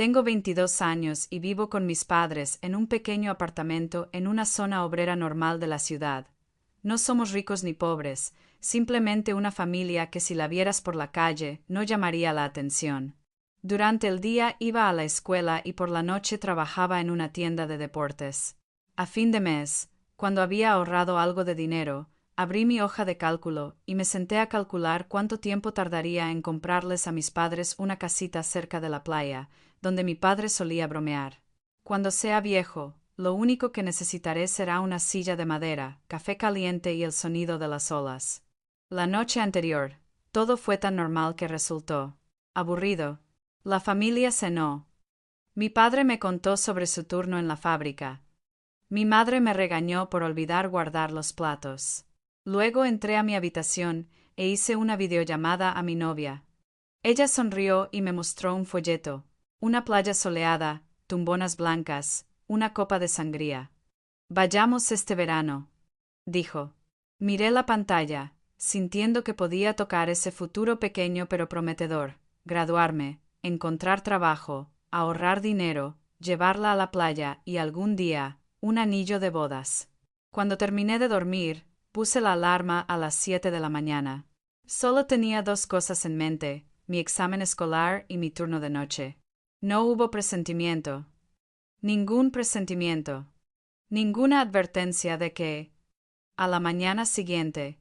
Tengo 22 años y vivo con mis padres en un pequeño apartamento en una zona obrera normal de la ciudad. No somos ricos ni pobres, simplemente una familia que si la vieras por la calle no llamaría la atención. Durante el día iba a la escuela y por la noche trabajaba en una tienda de deportes. A fin de mes, cuando había ahorrado algo de dinero, abrí mi hoja de cálculo y me senté a calcular cuánto tiempo tardaría en comprarles a mis padres una casita cerca de la playa, donde mi padre solía bromear. Cuando sea viejo, lo único que necesitaré será una silla de madera, café caliente y el sonido de las olas. La noche anterior, todo fue tan normal que resultó aburrido. La familia cenó. Mi padre me contó sobre su turno en la fábrica. Mi madre me regañó por olvidar guardar los platos. Luego entré a mi habitación e hice una videollamada a mi novia. Ella sonrió y me mostró un folleto, una playa soleada, tumbonas blancas, una copa de sangría. Vayamos este verano, dijo. Miré la pantalla, sintiendo que podía tocar ese futuro pequeño pero prometedor: graduarme, encontrar trabajo, ahorrar dinero, llevarla a la playa y algún día, un anillo de bodas. Cuando terminé de dormir, puse la alarma a las 7 de la mañana. Solo tenía dos cosas en mente: mi examen escolar y mi turno de noche. No hubo presentimiento. Ningún presentimiento. Ninguna advertencia de que, a la mañana siguiente,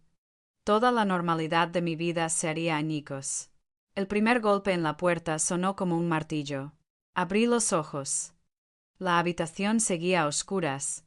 toda la normalidad de mi vida se haría añicos. El primer golpe en la puerta sonó como un martillo. Abrí los ojos. La habitación seguía a oscuras,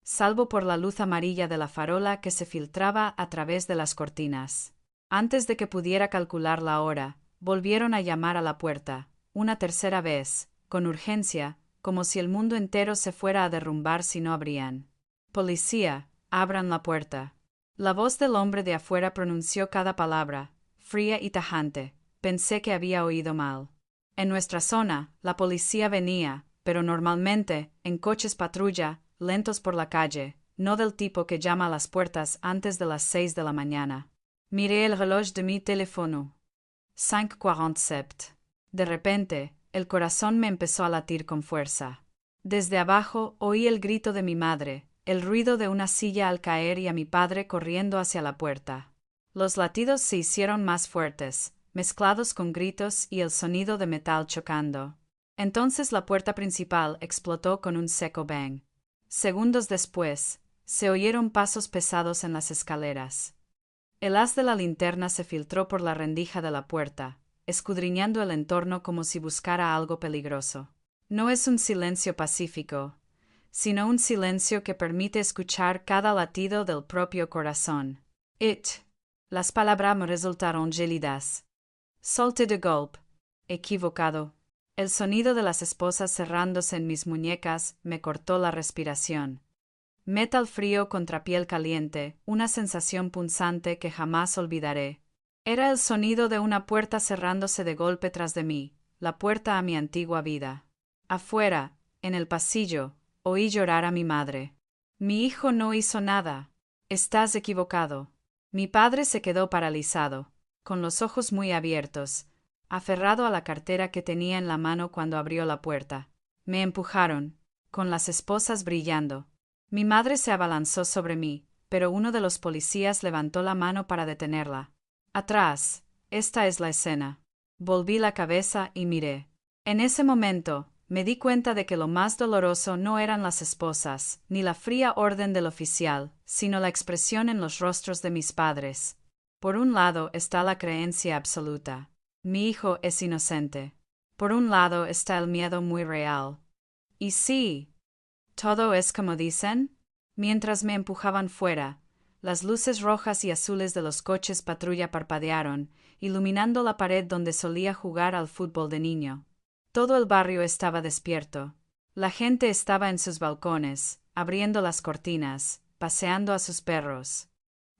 salvo por la luz amarilla de la farola que se filtraba a través de las cortinas. Antes de que pudiera calcular la hora, volvieron a llamar a la puerta, una tercera vez, con urgencia, como si el mundo entero se fuera a derrumbar si no abrían. Policía, abran la puerta. La voz del hombre de afuera pronunció cada palabra, fría y tajante. Pensé que había oído mal. En nuestra zona, la policía venía, pero normalmente, en coches patrulla, lentos por la calle, no del tipo que llama a las puertas antes de las 6 de la mañana. Miré el reloj de mi teléfono. 5:47. De repente, el corazón me empezó a latir con fuerza. Desde abajo oí el grito de mi madre, el ruido de una silla al caer y a mi padre corriendo hacia la puerta. Los latidos se hicieron más fuertes, mezclados con gritos y el sonido de metal chocando. Entonces la puerta principal explotó con un seco bang. Segundos después, se oyeron pasos pesados en las escaleras. El haz de la linterna se filtró por la rendija de la puerta, escudriñando el entorno como si buscara algo peligroso. No es un silencio pacífico, sino un silencio que permite escuchar cada latido del propio corazón. Las palabras me resultaron gélidas. Solté de golpe. Equivocado. El sonido de las esposas cerrándose en mis muñecas me cortó la respiración. Metal frío contra piel caliente, una sensación punzante que jamás olvidaré. Era el sonido de una puerta cerrándose de golpe tras de mí, la puerta a mi antigua vida. Afuera, en el pasillo, oí llorar a mi madre. Mi hijo no hizo nada. Estás equivocado. Mi padre se quedó paralizado, con los ojos muy abiertos, aferrado a la cartera que tenía en la mano cuando abrió la puerta. Me empujaron, con las esposas brillando. Mi madre se abalanzó sobre mí, pero uno de los policías levantó la mano para detenerla. Atrás, esta es la escena. Volví la cabeza y miré. En ese momento, me di cuenta de que lo más doloroso no eran las esposas, ni la fría orden del oficial, sino la expresión en los rostros de mis padres. Por un lado está la creencia absoluta. Mi hijo es inocente. Por un lado está el miedo muy real. Y sí, todo es como dicen. Mientras me empujaban fuera, las luces rojas y azules de los coches patrulla parpadearon, iluminando la pared donde solía jugar al fútbol de niño. Todo el barrio estaba despierto. La gente estaba en sus balcones, abriendo las cortinas, paseando a sus perros.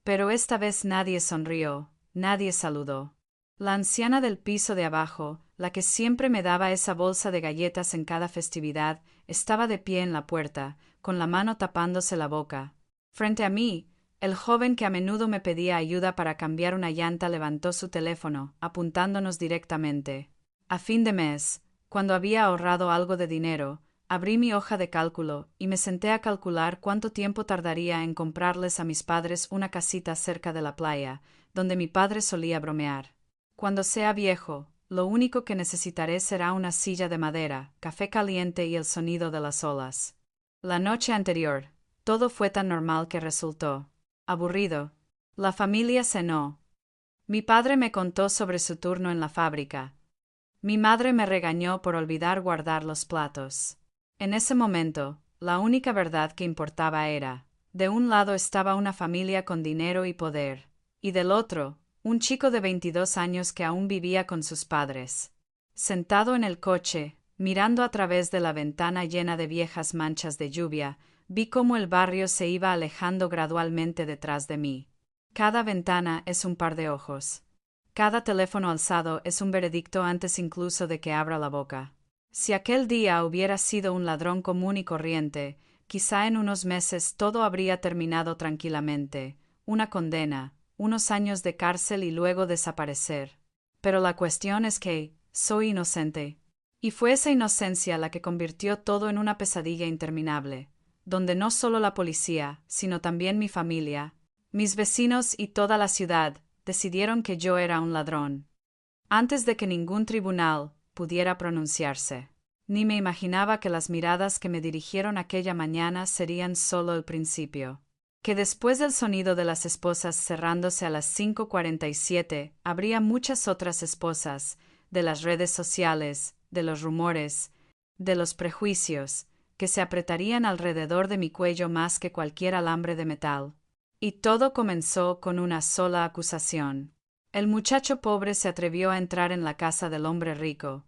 Pero esta vez nadie sonrió, nadie saludó. La anciana del piso de abajo, la que siempre me daba esa bolsa de galletas en cada festividad, estaba de pie en la puerta, con la mano tapándose la boca. Frente a mí, el joven que a menudo me pedía ayuda para cambiar una llanta levantó su teléfono, apuntándonos directamente. A fin de mes, Cuando había ahorrado algo de dinero, abrí mi hoja de cálculo y me senté a calcular cuánto tiempo tardaría en comprarles a mis padres una casita cerca de la playa, donde mi padre solía bromear. Cuando sea viejo, lo único que necesitaré será una silla de madera, café caliente y el sonido de las olas. La noche anterior, todo fue tan normal que resultó aburrido. La familia cenó. Mi padre me contó sobre su turno en la fábrica. Mi madre me regañó por olvidar guardar los platos. En ese momento, la única verdad que importaba era, de un lado estaba una familia con dinero y poder, y del otro, un chico de 22 años que aún vivía con sus padres. Sentado en el coche, mirando a través de la ventana llena de viejas manchas de lluvia, vi cómo el barrio se iba alejando gradualmente detrás de mí. Cada ventana es un par de ojos. Cada teléfono alzado es un veredicto antes incluso de que abra la boca. Si aquel día hubiera sido un ladrón común y corriente, quizá en unos meses todo habría terminado tranquilamente, una condena, unos años de cárcel y luego desaparecer. Pero la cuestión es que soy inocente. Y fue esa inocencia la que convirtió todo en una pesadilla interminable, donde no solo la policía, sino también mi familia, mis vecinos y toda la ciudad decidieron que yo era un ladrón. Antes de que ningún tribunal pudiera pronunciarse. Ni me imaginaba que las miradas que me dirigieron aquella mañana serían solo el principio. Que después del sonido de las esposas cerrándose a las 5:47, habría muchas otras esposas, de las redes sociales, de los rumores, de los prejuicios, que se apretarían alrededor de mi cuello más que cualquier alambre de metal. Y todo comenzó con una sola acusación. El muchacho pobre se atrevió a entrar en la casa del hombre rico,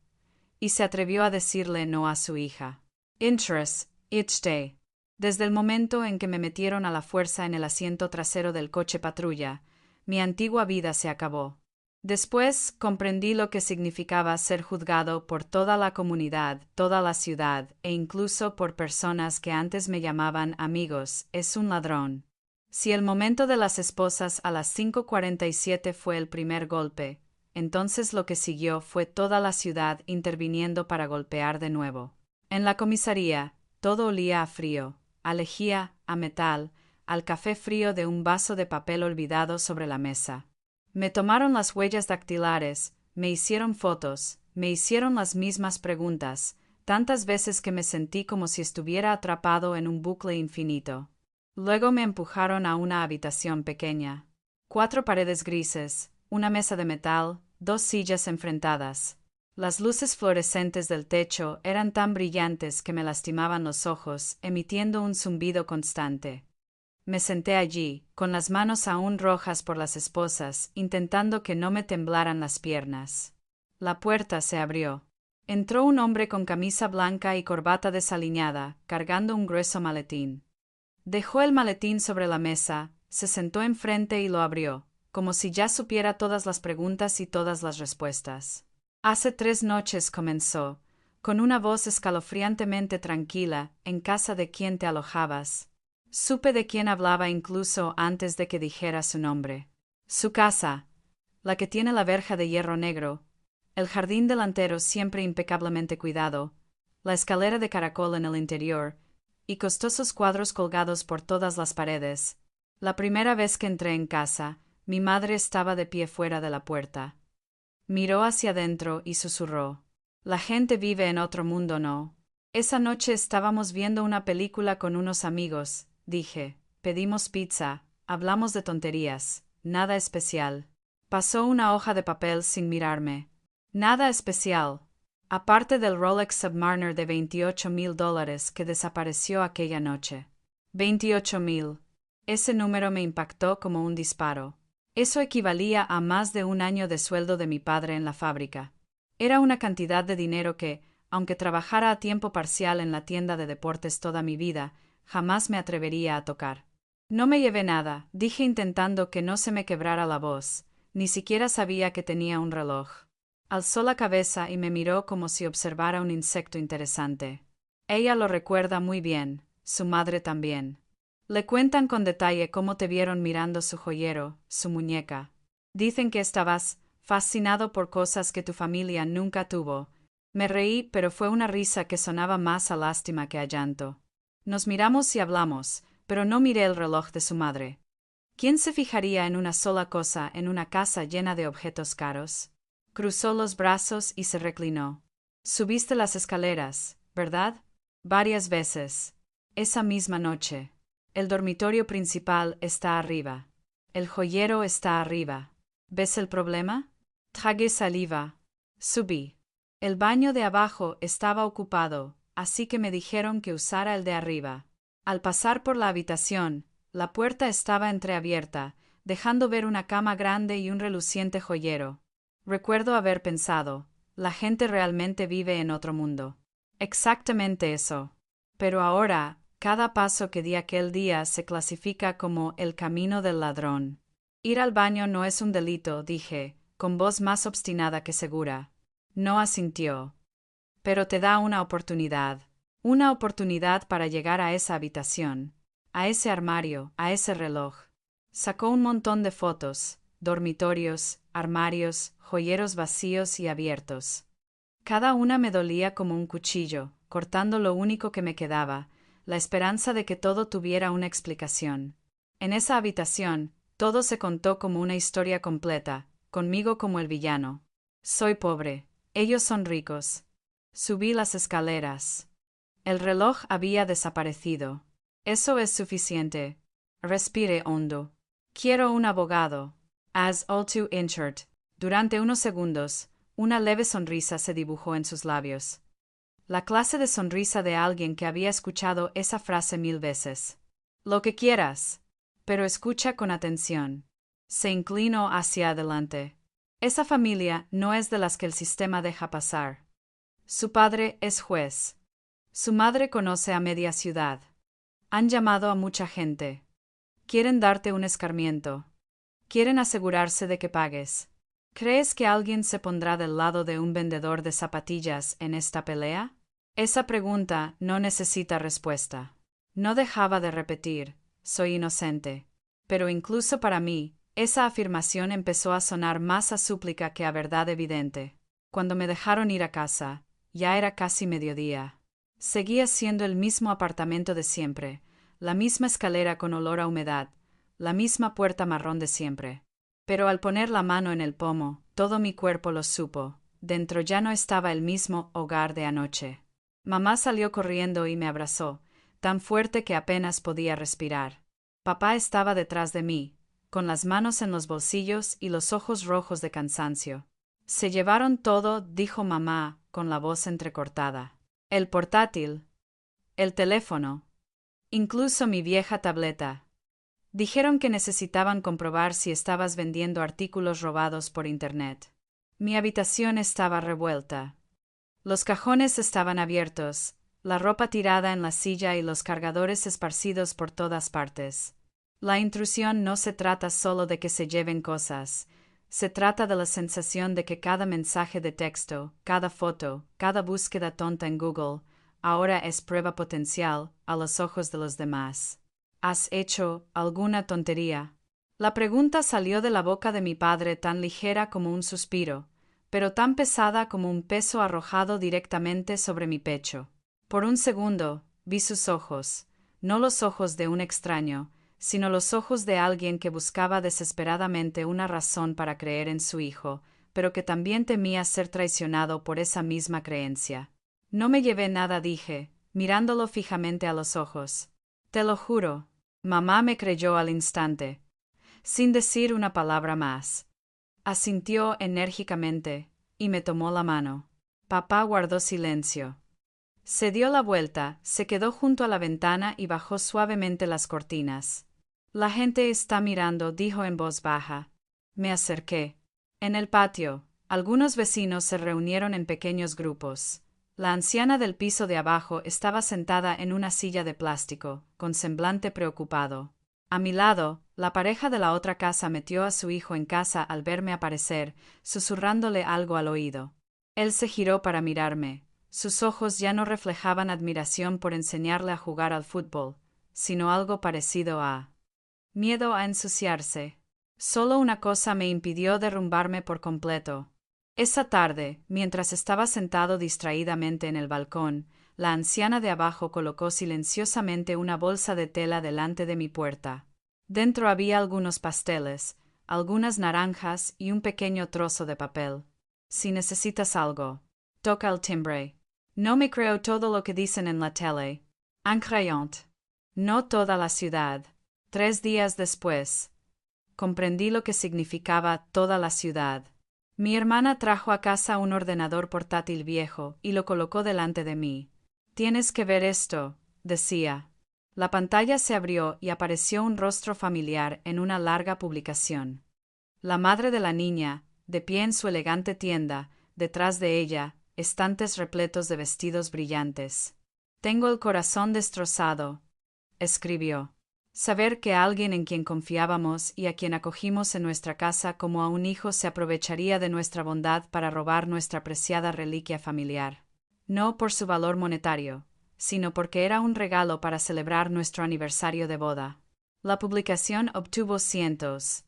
y se atrevió a decirle no a su hija. Interest, each day. Desde el momento en que me metieron a la fuerza en el asiento trasero del coche patrulla, mi antigua vida se acabó. Después comprendí lo que significaba ser juzgado por toda la comunidad, toda la ciudad, e incluso por personas que antes me llamaban amigos. Es un ladrón. Si el momento de las esposas a las 5:47 fue el primer golpe, entonces lo que siguió fue toda la ciudad interviniendo para golpear de nuevo. En la comisaría, todo olía a frío, a lejía, a metal, al café frío de un vaso de papel olvidado sobre la mesa. Me tomaron las huellas dactilares, me hicieron fotos, me hicieron las mismas preguntas, tantas veces que me sentí como si estuviera atrapado en un bucle infinito. Luego me empujaron a una habitación pequeña. 4 paredes grises, una mesa de metal, 2 sillas enfrentadas. Las luces fluorescentes del techo eran tan brillantes que me lastimaban los ojos, emitiendo un zumbido constante. Me senté allí, con las manos aún rojas por las esposas, intentando que no me temblaran las piernas. La puerta se abrió. Entró un hombre con camisa blanca y corbata desaliñada, cargando un grueso maletín. Dejó el maletín sobre la mesa, se sentó enfrente y lo abrió, como si ya supiera todas las preguntas y todas las respuestas. Hace 3 noches comenzó, con una voz escalofriantemente tranquila, en casa de quien te alojabas. Supe de quién hablaba incluso antes de que dijera su nombre. Su casa, la que tiene la verja de hierro negro, el jardín delantero siempre impecablemente cuidado, la escalera de caracol en el interior, y costosos cuadros colgados por todas las paredes. La primera vez que entré en casa, mi madre estaba de pie fuera de la puerta. Miró hacia adentro y susurró: «La gente vive en otro mundo, ¿no?» Esa noche estábamos viendo una película con unos amigos, dije. Pedimos pizza, hablamos de tonterías, nada especial. Pasó una hoja de papel sin mirarme. Nada especial. Aparte del Rolex Submariner de $28,000 que desapareció aquella noche. 28,000. Ese número me impactó como un disparo. Eso equivalía a más de un año de sueldo de mi padre en la fábrica. Era una cantidad de dinero que, aunque trabajara a tiempo parcial en la tienda de deportes toda mi vida, jamás me atrevería a tocar. No me llevé nada, dije intentando que no se me quebrara la voz. Ni siquiera sabía que tenía un reloj. Alzó la cabeza y me miró como si observara un insecto interesante. Ella lo recuerda muy bien, su madre también. Le cuentan con detalle cómo te vieron mirando su joyero, su muñeca. Dicen que estabas fascinado por cosas que tu familia nunca tuvo, Me reí, pero fue una risa que sonaba más a lástima que a llanto. Nos miramos y hablamos, pero no miré el reloj de su madre. ¿Quién se fijaría en una sola cosa en una casa llena de objetos caros? Cruzó los brazos y se reclinó. Subiste las escaleras, ¿verdad? Varias veces. Esa misma noche. El dormitorio principal está arriba. El joyero está arriba. ¿Ves el problema? Tragué saliva. Subí. El baño de abajo estaba ocupado, así que me dijeron que usara el de arriba. Al pasar por la habitación, la puerta estaba entreabierta, dejando ver una cama grande y un reluciente joyero. Recuerdo haber pensado, la gente realmente vive en otro mundo. Exactamente eso. Pero ahora, cada paso que di aquel día se clasifica como el camino del ladrón. Ir al baño no es un delito, dije, con voz más obstinada que segura. No asintió. Pero te da una oportunidad para llegar a esa habitación, a ese armario, a ese reloj. Sacó un montón de fotos, dormitorios, armarios, joyeros vacíos y abiertos. Cada una me dolía como un cuchillo, cortando lo único que me quedaba, la esperanza de que todo tuviera una explicación. En esa habitación, todo se contó como una historia completa, conmigo como el villano. Soy pobre, ellos son ricos. Subí las escaleras. El reloj había desaparecido. Eso es suficiente. Respire hondo. Quiero un abogado. As all too injured. Durante unos segundos, una leve sonrisa se dibujó en sus labios. La clase de sonrisa de alguien que había escuchado esa frase 1000 veces. Lo que quieras. Pero escucha con atención. Se inclinó hacia adelante. Esa familia no es de las que el sistema deja pasar. Su padre es juez. Su madre conoce a media ciudad. Han llamado a mucha gente. Quieren darte un escarmiento. Quieren asegurarse de que pagues. ¿Crees que alguien se pondrá del lado de un vendedor de zapatillas en esta pelea? Esa pregunta no necesita respuesta. No dejaba de repetir, soy inocente. Pero incluso para mí, esa afirmación empezó a sonar más a súplica que a verdad evidente. Cuando me dejaron ir a casa, ya era casi mediodía. Seguía siendo el mismo apartamento de siempre, la misma escalera con olor a humedad, la misma puerta marrón de siempre. Pero al poner la mano en el pomo, todo mi cuerpo lo supo. Dentro ya no estaba el mismo hogar de anoche. Mamá salió corriendo y me abrazó, tan fuerte que apenas podía respirar. Papá estaba detrás de mí, con las manos en los bolsillos y los ojos rojos de cansancio. Se llevaron todo, dijo mamá, con la voz entrecortada. El portátil, el teléfono, incluso mi vieja tableta. Dijeron que necesitaban comprobar si estabas vendiendo artículos robados por Internet. Mi habitación estaba revuelta. Los cajones estaban abiertos, la ropa tirada en la silla y los cargadores esparcidos por todas partes. La intrusión no se trata solo de que se lleven cosas, se trata de la sensación de que cada mensaje de texto, cada foto, cada búsqueda tonta en Google, ahora es prueba potencial a los ojos de los demás. ¿Has hecho alguna tontería? La pregunta salió de la boca de mi padre tan ligera como un suspiro, pero tan pesada como un peso arrojado directamente sobre mi pecho. Por un segundo, vi sus ojos, no los ojos de un extraño, sino los ojos de alguien que buscaba desesperadamente una razón para creer en su hijo, pero que también temía ser traicionado por esa misma creencia. No me llevé nada, dije, mirándolo fijamente a los ojos. Te lo juro. Mamá me creyó al instante, sin decir una palabra más. Asintió enérgicamente, y me tomó la mano. Papá guardó silencio. Se dio la vuelta, se quedó junto a la ventana y bajó suavemente las cortinas. La gente está mirando, dijo en voz baja. Me acerqué. En el patio, algunos vecinos se reunieron en pequeños grupos. La anciana del piso de abajo estaba sentada en una silla de plástico, con semblante preocupado. A mi lado, la pareja de la otra casa metió a su hijo en casa al verme aparecer, susurrándole algo al oído. Él se giró para mirarme. Sus ojos ya no reflejaban admiración por enseñarle a jugar al fútbol, sino algo parecido a miedo a ensuciarse. Solo una cosa me impidió derrumbarme por completo. Esa tarde, mientras estaba sentado distraídamente en el balcón, la anciana de abajo colocó silenciosamente una bolsa de tela delante de mi puerta. Dentro había algunos pasteles, algunas naranjas y un pequeño trozo de papel. Si necesitas algo, toca el timbre. No me creo todo lo que dicen en la tele. En crayons. No toda la ciudad. 3 días después, comprendí lo que significaba toda la ciudad. Mi hermana trajo a casa un ordenador portátil viejo y lo colocó delante de mí. Tienes que ver esto, decía. La pantalla se abrió y apareció un rostro familiar en una larga publicación. La madre de la niña, de pie en su elegante tienda, detrás de ella, estantes repletos de vestidos brillantes. Tengo el corazón destrozado, escribió. Saber que alguien en quien confiábamos y a quien acogimos en nuestra casa como a un hijo se aprovecharía de nuestra bondad para robar nuestra preciada reliquia familiar. No por su valor monetario, sino porque era un regalo para celebrar nuestro aniversario de boda. La publicación obtuvo cientos,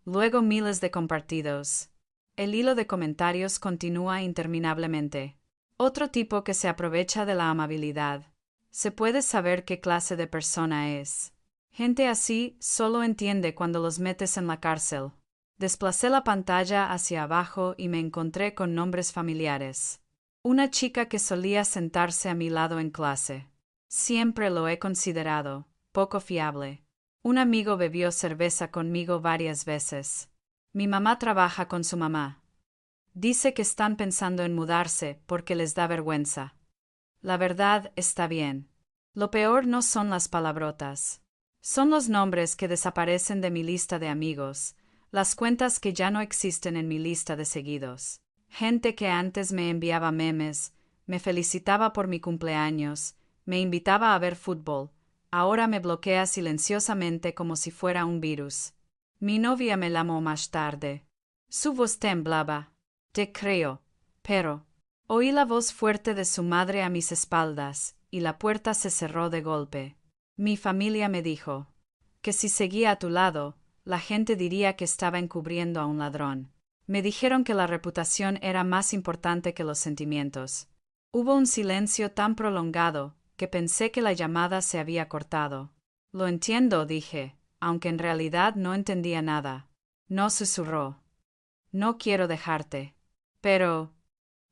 luego miles de compartidos. El hilo de comentarios continúa interminablemente. Otro tipo que se aprovecha de la amabilidad. Se puede saber qué clase de persona es. Gente así solo entiende cuando los metes en la cárcel. Desplacé la pantalla hacia abajo y me encontré con nombres familiares. Una chica que solía sentarse a mi lado en clase. Siempre lo he considerado poco fiable. Un amigo bebió cerveza conmigo varias veces. Mi mamá trabaja con su mamá. Dice que están pensando en mudarse porque les da vergüenza. La verdad está bien. Lo peor no son las palabrotas. Son los nombres que desaparecen de mi lista de amigos, las cuentas que ya no existen en mi lista de seguidos. Gente que antes me enviaba memes, me felicitaba por mi cumpleaños, me invitaba a ver fútbol, ahora me bloquea silenciosamente como si fuera un virus. Mi novia me llamó más tarde. Su voz temblaba. Te creo, pero... Oí la voz fuerte de su madre a mis espaldas, y la puerta se cerró de golpe. Mi familia me dijo que si seguía a tu lado, la gente diría que estaba encubriendo a un ladrón. Me dijeron que la reputación era más importante que los sentimientos. Hubo un silencio tan prolongado que pensé que la llamada se había cortado. Lo entiendo, dije, aunque en realidad no entendía nada. No susurró. No quiero dejarte. Pero...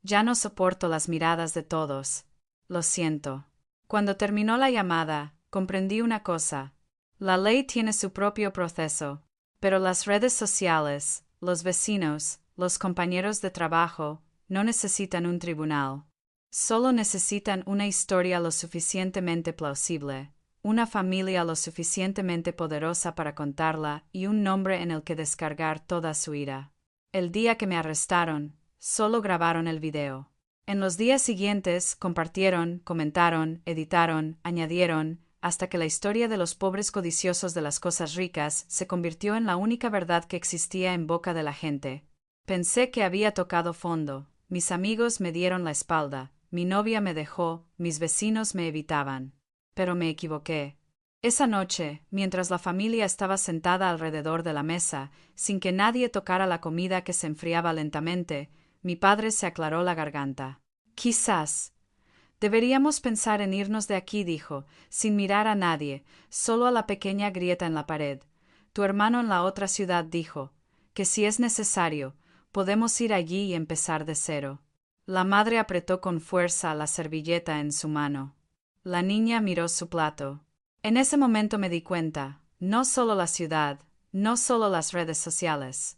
ya no soporto las miradas de todos. Lo siento. Cuando terminó la llamada, comprendí una cosa. La ley tiene su propio proceso, pero las redes sociales, los vecinos, los compañeros de trabajo, no necesitan un tribunal. Solo necesitan una historia lo suficientemente plausible, una familia lo suficientemente poderosa para contarla y un nombre en el que descargar toda su ira. El día que me arrestaron, solo grabaron el video. En los días siguientes compartieron, comentaron, editaron, añadieron, hasta que la historia de los pobres codiciosos de las cosas ricas se convirtió en la única verdad que existía en boca de la gente. Pensé que había tocado fondo, mis amigos me dieron la espalda, mi novia me dejó, mis vecinos me evitaban. Pero me equivoqué. Esa noche, mientras la familia estaba sentada alrededor de la mesa, sin que nadie tocara la comida que se enfriaba lentamente, mi padre se aclaró la garganta. Quizás. Deberíamos pensar en irnos de aquí, dijo, sin mirar a nadie, solo a la pequeña grieta en la pared. Tu hermano en la otra ciudad dijo que si es necesario, podemos ir allí y empezar de cero. La madre apretó con fuerza la servilleta en su mano. La niña miró su plato. En ese momento me di cuenta, no solo la ciudad, no solo las redes sociales,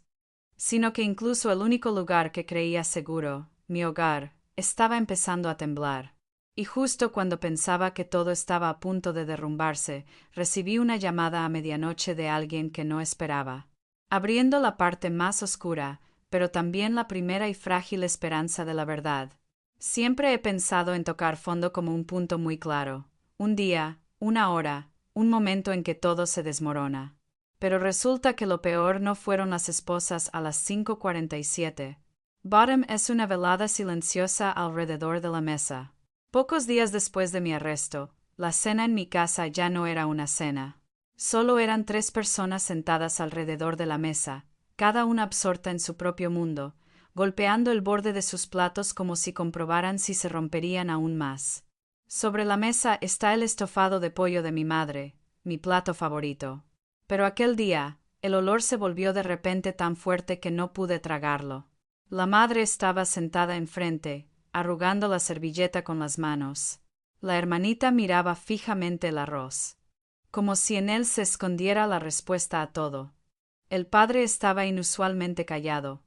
sino que incluso el único lugar que creía seguro, mi hogar, estaba empezando a temblar. Y justo cuando pensaba que todo estaba a punto de derrumbarse, recibí una llamada a medianoche de alguien que no esperaba. Abriendo la parte más oscura, pero también la primera y frágil esperanza de la verdad. Siempre he pensado en tocar fondo como un punto muy claro. Un día, una hora, un momento en que todo se desmorona. Pero resulta que lo peor no fueron las esposas a las 5:47. Bottom es una velada silenciosa alrededor de la mesa. Pocos días después de mi arresto, la cena en mi casa ya no era una cena. Solo eran 3 personas sentadas alrededor de la mesa, cada una absorta en su propio mundo, golpeando el borde de sus platos como si comprobaran si se romperían aún más. Sobre la mesa está el estofado de pollo de mi madre, mi plato favorito. Pero aquel día, el olor se volvió de repente tan fuerte que no pude tragarlo. La madre estaba sentada enfrente, arrugando la servilleta con las manos. La hermanita miraba fijamente el arroz, como si en él se escondiera la respuesta a todo. El padre estaba inusualmente callado.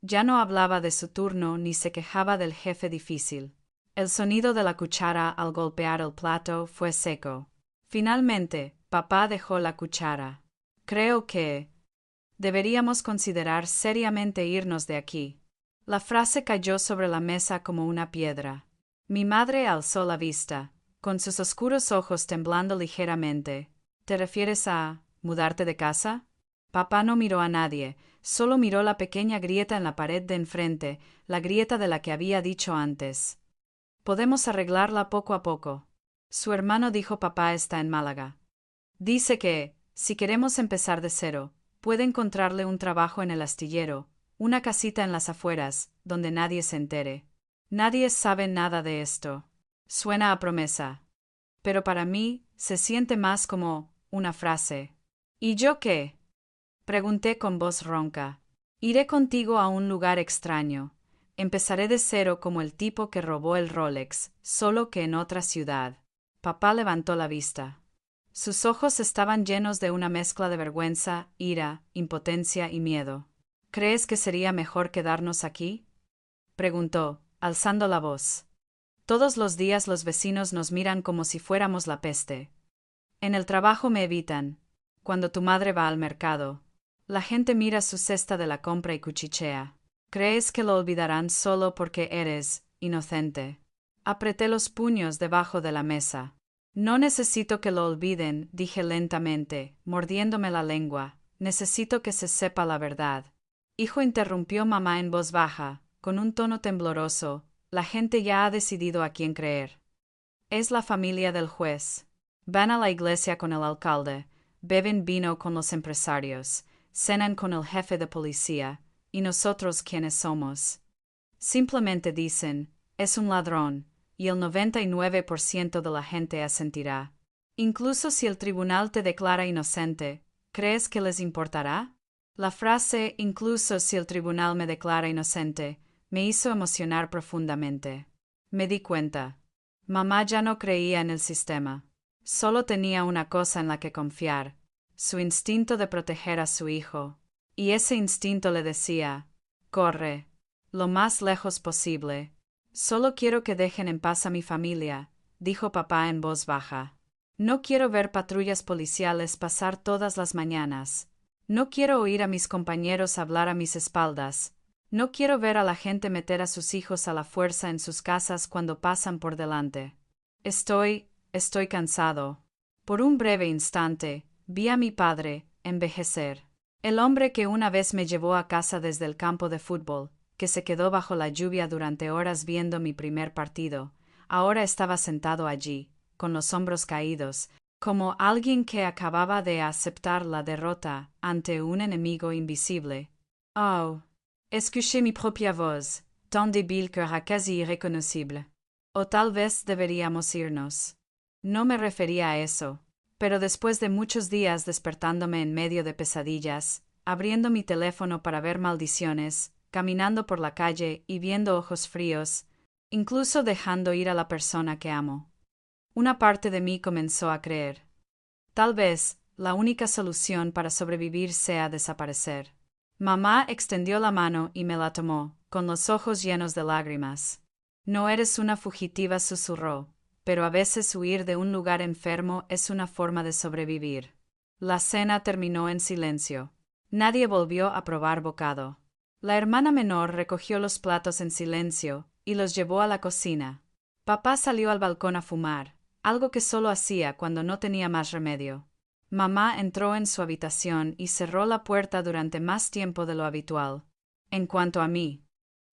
Ya no hablaba de su turno ni se quejaba del jefe difícil. El sonido de la cuchara al golpear el plato fue seco. Finalmente, papá dejó la cuchara. Creo que deberíamos considerar seriamente irnos de aquí. La frase cayó sobre la mesa como una piedra. Mi madre alzó la vista, con sus oscuros ojos temblando ligeramente. ¿Te refieres a mudarte de casa? Papá no miró a nadie, solo miró la pequeña grieta en la pared de enfrente, la grieta de la que había dicho antes. Podemos arreglarla poco a poco. Su hermano dijo: papá está en Málaga. Dice que, si queremos empezar de cero, puede encontrarle un trabajo en el astillero, una casita en las afueras, donde nadie se entere. Nadie sabe nada de esto. Suena a promesa. Pero para mí, se siente más como una frase. ¿Y yo qué? Pregunté con voz ronca. Iré contigo a un lugar extraño. Empezaré de cero como el tipo que robó el Rolex, solo que en otra ciudad. Papá levantó la vista. Sus ojos estaban llenos de una mezcla de vergüenza, ira, impotencia y miedo. ¿Crees que sería mejor quedarnos aquí?, preguntó, alzando la voz. Todos los días los vecinos nos miran como si fuéramos la peste. En el trabajo me evitan. Cuando tu madre va al mercado, la gente mira su cesta de la compra y cuchichea. ¿Crees que lo olvidarán solo porque eres inocente? Apreté los puños debajo de la mesa. No necesito que lo olviden, dije lentamente, mordiéndome la lengua. Necesito que se sepa la verdad. Hijo, interrumpió mamá en voz baja, con un tono tembloroso. La gente ya ha decidido a quién creer. Es la familia del juez. Van a la iglesia con el alcalde, beben vino con los empresarios, cenan con el jefe de policía. ¿Y nosotros quiénes somos? Simplemente dicen, es un ladrón, y el 99% de la gente asentirá. Incluso si el tribunal te declara inocente, ¿crees que les importará? La frase, incluso si el tribunal me declara inocente, me hizo emocionar profundamente. Me di cuenta. Mamá ya no creía en el sistema. Solo tenía una cosa en la que confiar, su instinto de proteger a su hijo. Y ese instinto le decía, corre, lo más lejos posible. Solo quiero que dejen en paz a mi familia, dijo papá en voz baja. No quiero ver patrullas policiales pasar todas las mañanas. No quiero oír a mis compañeros hablar a mis espaldas. No quiero ver a la gente meter a sus hijos a la fuerza en sus casas cuando pasan por delante. Estoy cansado. Por un breve instante, vi a mi padre envejecer. El hombre que una vez me llevó a casa desde el campo de fútbol, que se quedó bajo la lluvia durante horas viendo mi primer partido, ahora estaba sentado allí, con los hombros caídos, como alguien que acababa de aceptar la derrota ante un enemigo invisible. Oh, escuché mi propia voz, tan débil que era casi irreconocible. O tal vez deberíamos irnos. No me refería a eso, pero después de muchos días despertándome en medio de pesadillas, abriendo mi teléfono para ver maldiciones, caminando por la calle y viendo ojos fríos, incluso dejando ir a la persona que amo, una parte de mí comenzó a creer. Tal vez, la única solución para sobrevivir sea desaparecer. Mamá extendió la mano y me la tomó, con los ojos llenos de lágrimas. No eres una fugitiva, susurró, pero a veces huir de un lugar enfermo es una forma de sobrevivir. La cena terminó en silencio. Nadie volvió a probar bocado. La hermana menor recogió los platos en silencio y los llevó a la cocina. Papá salió al balcón a fumar, algo que solo hacía cuando no tenía más remedio. Mamá entró en su habitación y cerró la puerta durante más tiempo de lo habitual. En cuanto a mí,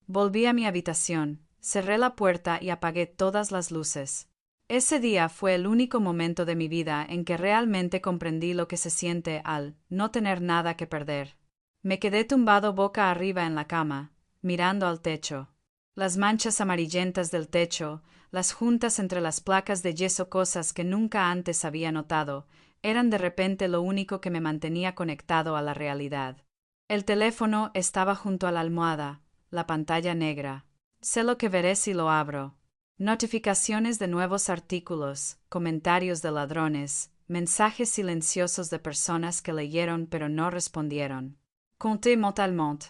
volví a mi habitación, cerré la puerta y apagué todas las luces. Ese día fue el único momento de mi vida en que realmente comprendí lo que se siente al no tener nada que perder. Me quedé tumbado boca arriba en la cama, mirando al techo. Las manchas amarillentas del techo, las juntas entre las placas de yeso, cosas que nunca antes había notado, eran de repente lo único que me mantenía conectado a la realidad. El teléfono estaba junto a la almohada, la pantalla negra. Sé lo que veré si lo abro. Notificaciones de nuevos artículos, comentarios de ladrones, mensajes silenciosos de personas que leyeron pero no respondieron. Compté mentalement.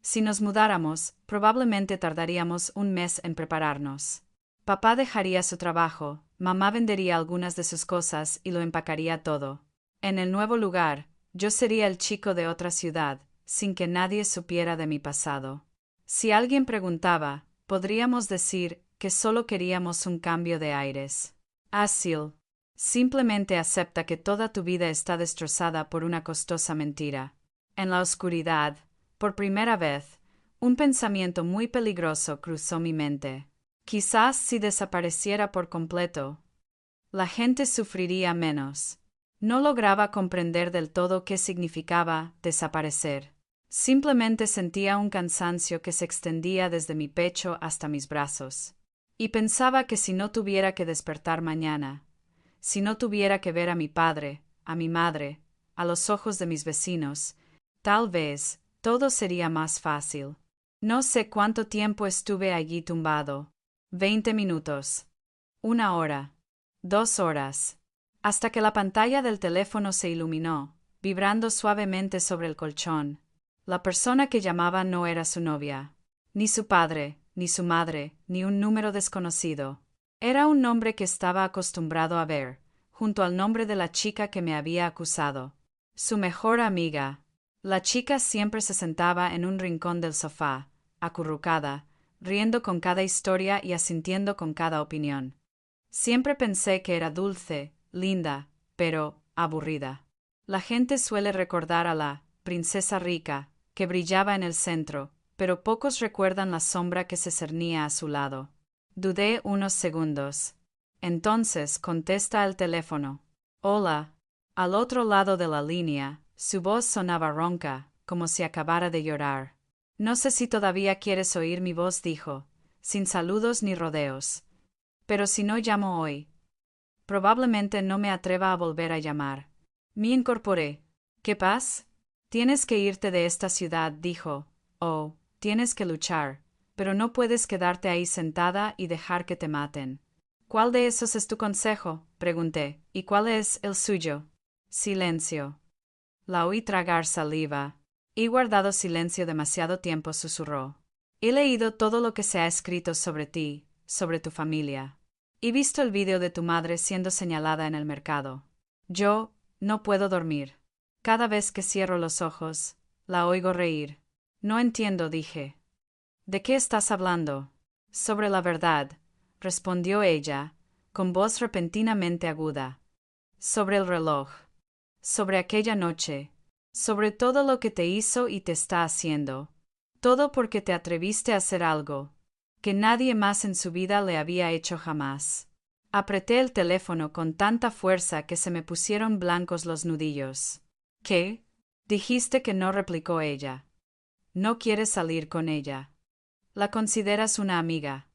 Si nos mudáramos, probablemente tardaríamos un mes en prepararnos. Papá dejaría su trabajo, mamá vendería algunas de sus cosas y lo empacaría todo. En el nuevo lugar, yo sería el chico de otra ciudad, sin que nadie supiera de mi pasado. Si alguien preguntaba, podríamos decir que solo queríamos un cambio de aires. Asil, simplemente acepta que toda tu vida está destrozada por una costosa mentira. En la oscuridad, por primera vez, un pensamiento muy peligroso cruzó mi mente. Quizás si desapareciera por completo, la gente sufriría menos. No lograba comprender del todo qué significaba desaparecer. Simplemente sentía un cansancio que se extendía desde mi pecho hasta mis brazos. Y pensaba que si no tuviera que despertar mañana, si no tuviera que ver a mi padre, a mi madre, a los ojos de mis vecinos, tal vez todo sería más fácil. No sé cuánto tiempo estuve allí tumbado. 20 minutos. 1 hora. 2 horas. Hasta que la pantalla del teléfono se iluminó, vibrando suavemente sobre el colchón. La persona que llamaba no era su novia, ni su padre, ni su madre, ni un número desconocido. Era un nombre que estaba acostumbrado a ver, junto al nombre de la chica que me había acusado. Su mejor amiga. La chica siempre se sentaba en un rincón del sofá, acurrucada, riendo con cada historia y asintiendo con cada opinión. Siempre pensé que era dulce, linda, pero aburrida. La gente suele recordar a la princesa rica, que brillaba en el centro, pero pocos recuerdan la sombra que se cernía a su lado. Dudé unos segundos. Entonces contesta al teléfono. Hola. Al otro lado de la línea, su voz sonaba ronca, como si acabara de llorar. No sé si todavía quieres oír mi voz, dijo, sin saludos ni rodeos. Pero si no llamo hoy, probablemente no me atreva a volver a llamar. Me incorporé. ¿Qué pasa? Tienes que irte de esta ciudad, dijo. Oh, tienes que luchar, pero no puedes quedarte ahí sentada y dejar que te maten. ¿Cuál de esos es tu consejo? Pregunté. ¿Y cuál es el suyo? Silencio. La oí tragar saliva. He guardado silencio demasiado tiempo, susurró. He leído todo lo que se ha escrito sobre ti, sobre tu familia. He visto el vídeo de tu madre siendo señalada en el mercado. Yo no puedo dormir. Cada vez que cierro los ojos, la oigo reír. No entiendo, dije. ¿De qué estás hablando? Sobre la verdad, respondió ella, con voz repentinamente aguda. Sobre el reloj. Sobre aquella noche. Sobre todo lo que te hizo y te está haciendo. Todo porque te atreviste a hacer algo que nadie más en su vida le había hecho jamás. Apreté el teléfono con tanta fuerza que se me pusieron blancos los nudillos. ¿Qué? Dijiste que no, replicó ella. No quieres salir con ella. La consideras una amiga.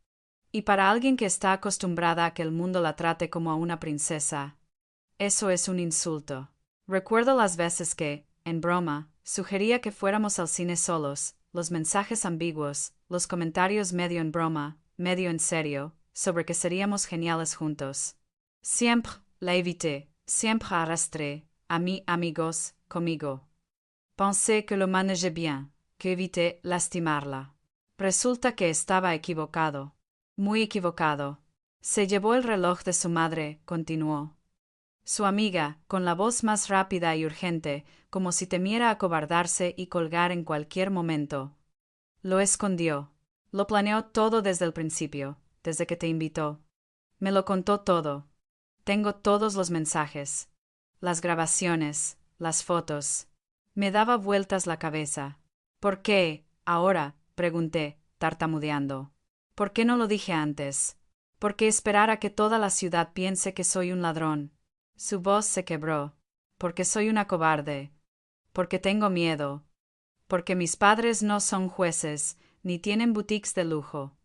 Y para alguien que está acostumbrada a que el mundo la trate como a una princesa, eso es un insulto. Recuerdo las veces que, en broma, sugería que fuéramos al cine solos, los mensajes ambiguos, los comentarios medio en broma, medio en serio, sobre que seríamos geniales juntos. Siempre la evité, siempre arrastré a mis amigos conmigo. Pensé que lo manejé bien, que evité lastimarla. Resulta que estaba equivocado, muy equivocado. Se llevó el reloj de su madre, continuó. Su amiga, con la voz más rápida y urgente, como si temiera acobardarse y colgar en cualquier momento. Lo escondió. Lo planeó todo desde el principio, desde que te invitó. Me lo contó todo. Tengo todos los mensajes, las grabaciones, las fotos. Me daba vueltas la cabeza. ¿Por qué, ahora? Pregunté, tartamudeando. ¿Por qué no lo dije antes? ¿Por qué esperar a que toda la ciudad piense que soy un ladrón? Su voz se quebró. Porque soy una cobarde. Porque tengo miedo. Porque mis padres no son jueces, ni tienen boutiques de lujo.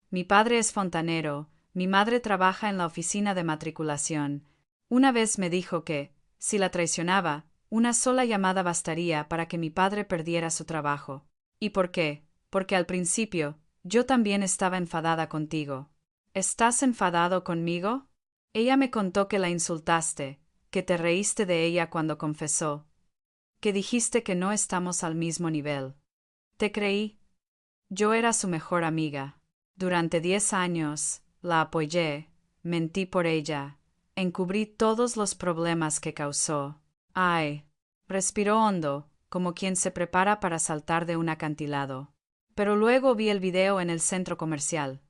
Mi padre es fontanero, mi madre trabaja en la oficina de matriculación. Una vez me dijo que, si la traicionaba, una sola llamada bastaría para que mi padre perdiera su trabajo. ¿Y por qué? Porque al principio, yo también estaba enfadada contigo. ¿Estás enfadado conmigo? Ella me contó que la insultaste, que te reíste de ella cuando confesó, que dijiste que no estamos al mismo nivel. Te creí. Yo era su mejor amiga. Durante 10 años, la apoyé, mentí por ella, encubrí todos los problemas que causó. Ay, respiró hondo, como quien se prepara para saltar de un acantilado. Pero luego vi el video en el centro comercial.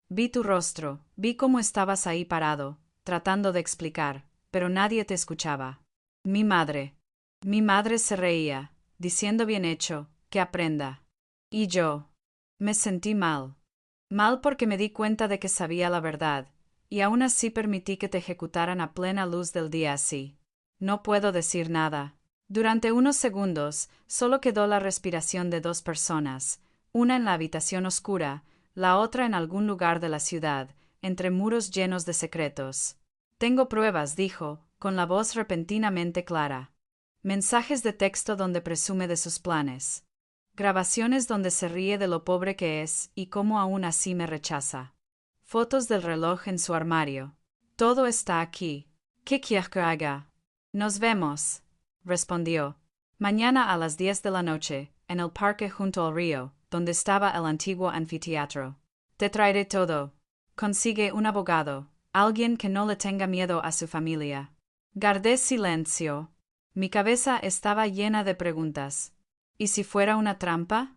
Vi tu rostro, vi cómo estabas ahí parado, tratando de explicar, pero nadie te escuchaba. Mi madre. Mi madre se reía, diciendo bien hecho, que aprenda. Y yo. Me sentí mal. Mal porque me di cuenta de que sabía la verdad, y aún así permití que te ejecutaran a plena luz del día así. No puedo decir nada. Durante unos segundos, solo quedó la respiración de 2 personas, una en la habitación oscura, la otra en algún lugar de la ciudad, entre muros llenos de secretos. Tengo pruebas, dijo, con la voz repentinamente clara. Mensajes de texto donde presume de sus planes. Grabaciones donde se ríe de lo pobre que es y cómo aún así me rechaza. Fotos del reloj en su armario. Todo está aquí. ¿Qué quieres que haga? Nos vemos, respondió. Mañana a las 10 de la noche, en el parque junto al río, donde estaba el antiguo anfiteatro. Te traeré todo. Consigue un abogado, alguien que no le tenga miedo a su familia. Guardé silencio. Mi cabeza estaba llena de preguntas. ¿Y si fuera una trampa?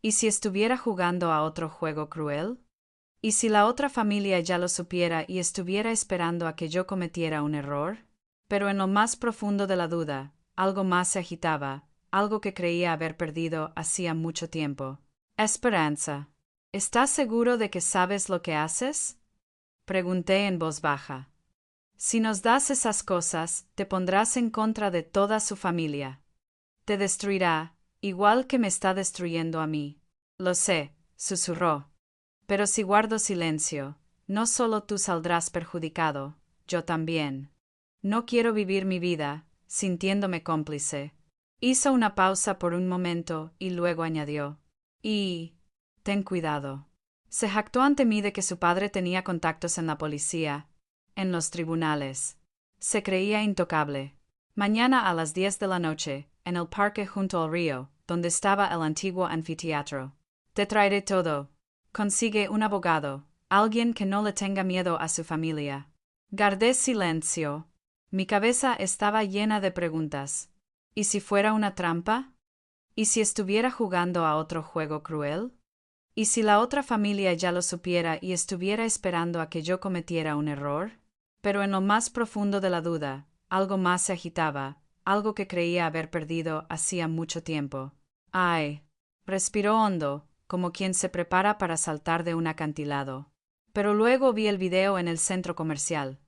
¿Y si estuviera jugando a otro juego cruel? ¿Y si la otra familia ya lo supiera y estuviera esperando a que yo cometiera un error? Pero en lo más profundo de la duda, algo más se agitaba, algo que creía haber perdido hacía mucho tiempo. Esperanza. ¿Estás seguro de que sabes lo que haces? Pregunté en voz baja. Si nos das esas cosas, te pondrás en contra de toda su familia. Te destruirá, igual que me está destruyendo a mí. Lo sé, susurró. Pero si guardo silencio, no solo tú saldrás perjudicado, yo también. No quiero vivir mi vida, sintiéndome cómplice. Hizo una pausa por un momento y luego añadió. Y... ten cuidado. Se jactó ante mí de que su padre tenía contactos en la policía, en los tribunales. Se creía intocable. Mañana a las 10 de la noche, en el parque junto al río, donde estaba el antiguo anfiteatro. Te traeré todo. Consigue un abogado, alguien que no le tenga miedo a su familia. Guardé silencio. Mi cabeza estaba llena de preguntas. ¿Y si fuera una trampa? ¿Y si estuviera jugando a otro juego cruel? ¿Y si la otra familia ya lo supiera y estuviera esperando a que yo cometiera un error? Pero en lo más profundo de la duda, algo más se agitaba, algo que creía haber perdido hacía mucho tiempo. Ay. Respiró hondo, como quien se prepara para saltar de un acantilado. Pero luego vi el video en el centro comercial.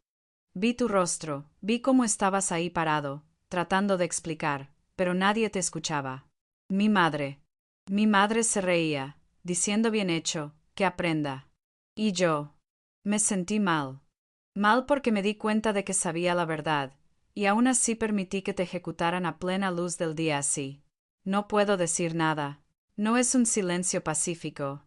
Vi tu rostro, vi cómo estabas ahí parado, tratando de explicar, pero nadie te escuchaba. Mi madre. Mi madre se reía, diciendo bien hecho, que aprenda. Y yo. Me sentí mal. Mal porque me di cuenta de que sabía la verdad, y aún así permití que te ejecutaran a plena luz del día así. No puedo decir nada. No es un silencio pacífico,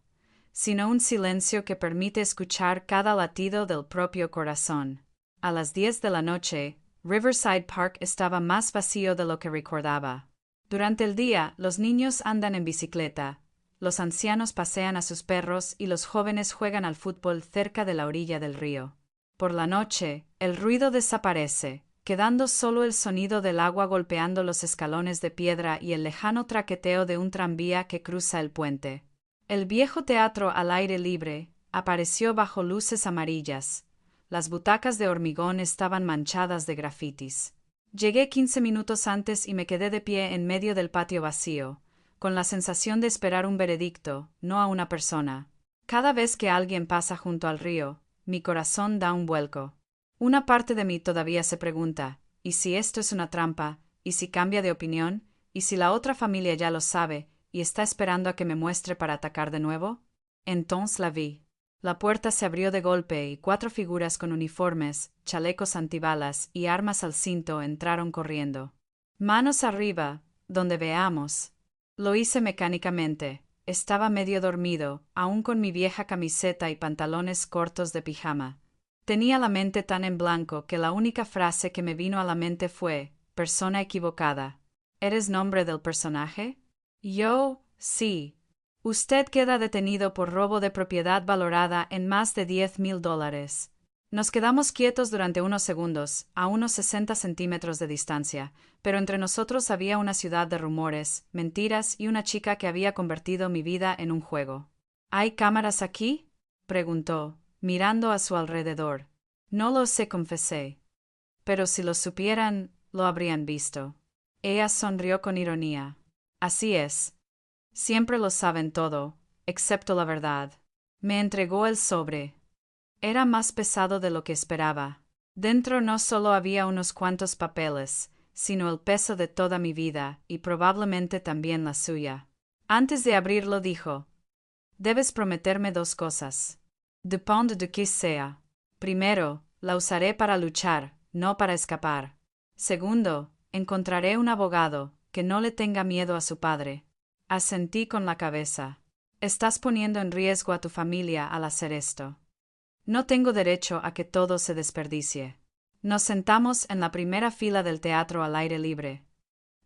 sino un silencio que permite escuchar cada latido del propio corazón. A las 10 de la noche, Riverside Park estaba más vacío de lo que recordaba. Durante el día, los niños andan en bicicleta, los ancianos pasean a sus perros y los jóvenes juegan al fútbol cerca de la orilla del río. Por la noche, el ruido desaparece, quedando solo el sonido del agua golpeando los escalones de piedra y el lejano traqueteo de un tranvía que cruza el puente. El viejo teatro al aire libre apareció bajo luces amarillas. Las butacas de hormigón estaban manchadas de grafitis. Llegué 15 minutos antes y me quedé de pie en medio del patio vacío, con la sensación de esperar un veredicto, no a una persona. Cada vez que alguien pasa junto al río, mi corazón da un vuelco. Una parte de mí todavía se pregunta, ¿y si esto es una trampa? ¿Y si cambia de opinión? ¿Y si la otra familia ya lo sabe? y está esperando a que me muestre para atacar de nuevo. Entonces la vi. La puerta se abrió de golpe y 4 figuras con uniformes, chalecos antibalas y armas al cinto entraron corriendo. Manos arriba, donde veamos. Lo hice mecánicamente. Estaba medio dormido, aún con mi vieja camiseta y pantalones cortos de pijama. Tenía la mente tan en blanco que la única frase que me vino a la mente fue: persona equivocada. ¿Eres nombre del personaje? Yo, sí. Usted queda detenido por robo de propiedad valorada en más de $10,000. Nos quedamos quietos durante unos segundos, a unos 60 centímetros de distancia, pero entre nosotros había una ciudad de rumores, mentiras y una chica que había convertido mi vida en un juego. ¿Hay cámaras aquí?, preguntó, mirando a su alrededor. No lo sé, confesé. Pero si lo supieran, lo habrían visto. Ella sonrió con ironía. Así es. Siempre lo saben todo, excepto la verdad. Me entregó el sobre. Era más pesado de lo que esperaba. Dentro no solo había unos cuantos papeles, sino el peso de toda mi vida, y probablemente también la suya. Antes de abrirlo dijo: debes prometerme 2 cosas. Depende de qué sea. Primero, la usaré para luchar, no para escapar. Segundo, encontraré un abogado que no le tenga miedo a su padre. Asentí con la cabeza. Estás poniendo en riesgo a tu familia al hacer esto. No tengo derecho a que todo se desperdicie. Nos sentamos en la primera fila del teatro al aire libre.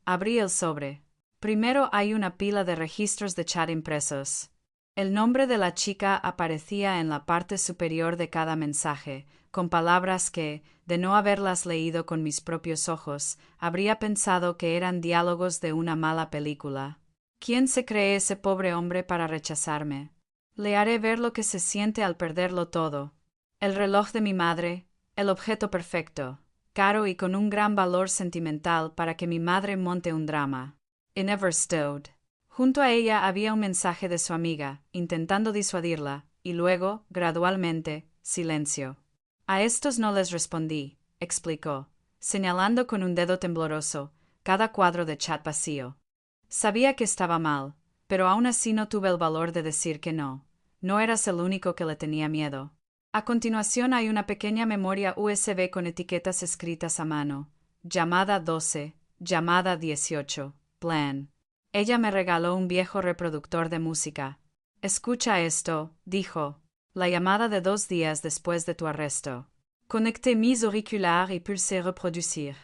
Abrí el sobre. Primero hay una pila de registros de chat impresos. El nombre de la chica aparecía en la parte superior de cada mensaje, con palabras que, de no haberlas leído con mis propios ojos, habría pensado que eran diálogos de una mala película. ¿Quién se cree ese pobre hombre para rechazarme? Le haré ver lo que se siente al perderlo todo. El reloj de mi madre, el objeto perfecto, caro y con un gran valor sentimental para que mi madre monte un drama. In Everstowed. Junto a ella había un mensaje de su amiga, intentando disuadirla, y luego, gradualmente, silencio. A estos no les respondí, explicó, señalando con un dedo tembloroso cada cuadro de chat vacío. Sabía que estaba mal, pero aún así no tuve el valor de decir que no. No eras el único que le tenía miedo. A continuación hay una pequeña memoria USB con etiquetas escritas a mano. Llamada 12, llamada 18, plan. Ella me regaló un viejo reproductor de música. Escucha esto, dijo. La llamada de 2 días después de tu arresto. Conecté mis auriculares y pulsé reproducir.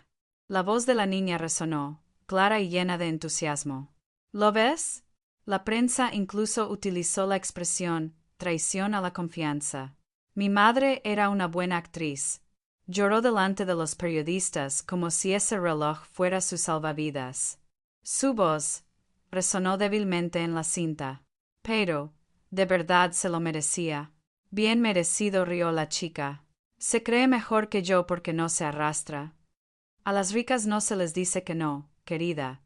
La voz de la niña resonó, clara y llena de entusiasmo. ¿Lo ves? La prensa incluso utilizó la expresión traición a la confianza. Mi madre era una buena actriz. Lloró delante de los periodistas como si ese reloj fuera su salvavidas. Su voz resonó débilmente en la cinta. Pero, de verdad se lo merecía. Bien merecido, rió la chica. Se cree mejor que yo porque no se arrastra. A las ricas no se les dice que no, querida.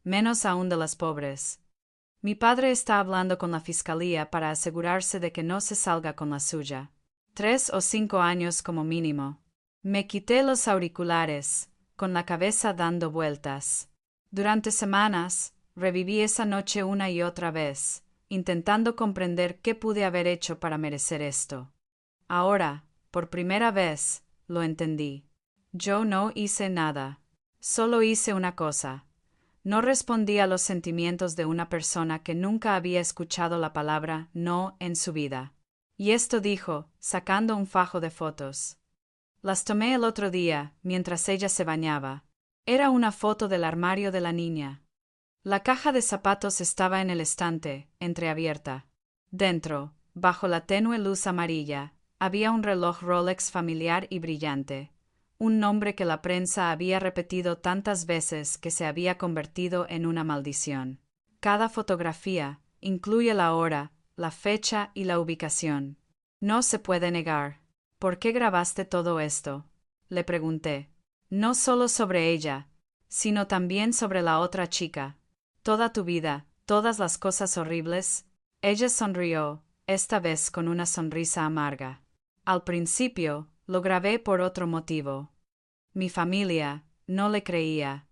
Menos aún de las pobres. Mi padre está hablando con la fiscalía para asegurarse de que no se salga con la suya. 3 o 5 años como mínimo. Me quité los auriculares, con la cabeza dando vueltas. Durante semanas, reviví esa noche una y otra vez, intentando comprender qué pude haber hecho para merecer esto. Ahora, por primera vez, lo entendí. Yo no hice nada. Solo hice una cosa. No respondí a los sentimientos de una persona que nunca había escuchado la palabra no en su vida. Y esto dijo, sacando un fajo de fotos. Las tomé el otro día, mientras ella se bañaba. Era una foto del armario de la niña. La caja de zapatos estaba en el estante, entreabierta. Dentro, bajo la tenue luz amarilla, había un reloj Rolex familiar y brillante. Un nombre que la prensa había repetido tantas veces que se había convertido en una maldición. Cada fotografía incluye la hora, la fecha y la ubicación. No se puede negar. ¿Por qué grabaste todo esto?, le pregunté. No solo sobre ella, sino también sobre la otra chica. Toda tu vida, todas las cosas horribles. Ella sonrió, esta vez con una sonrisa amarga. Al principio, lo grabé por otro motivo. Mi familia no le creía.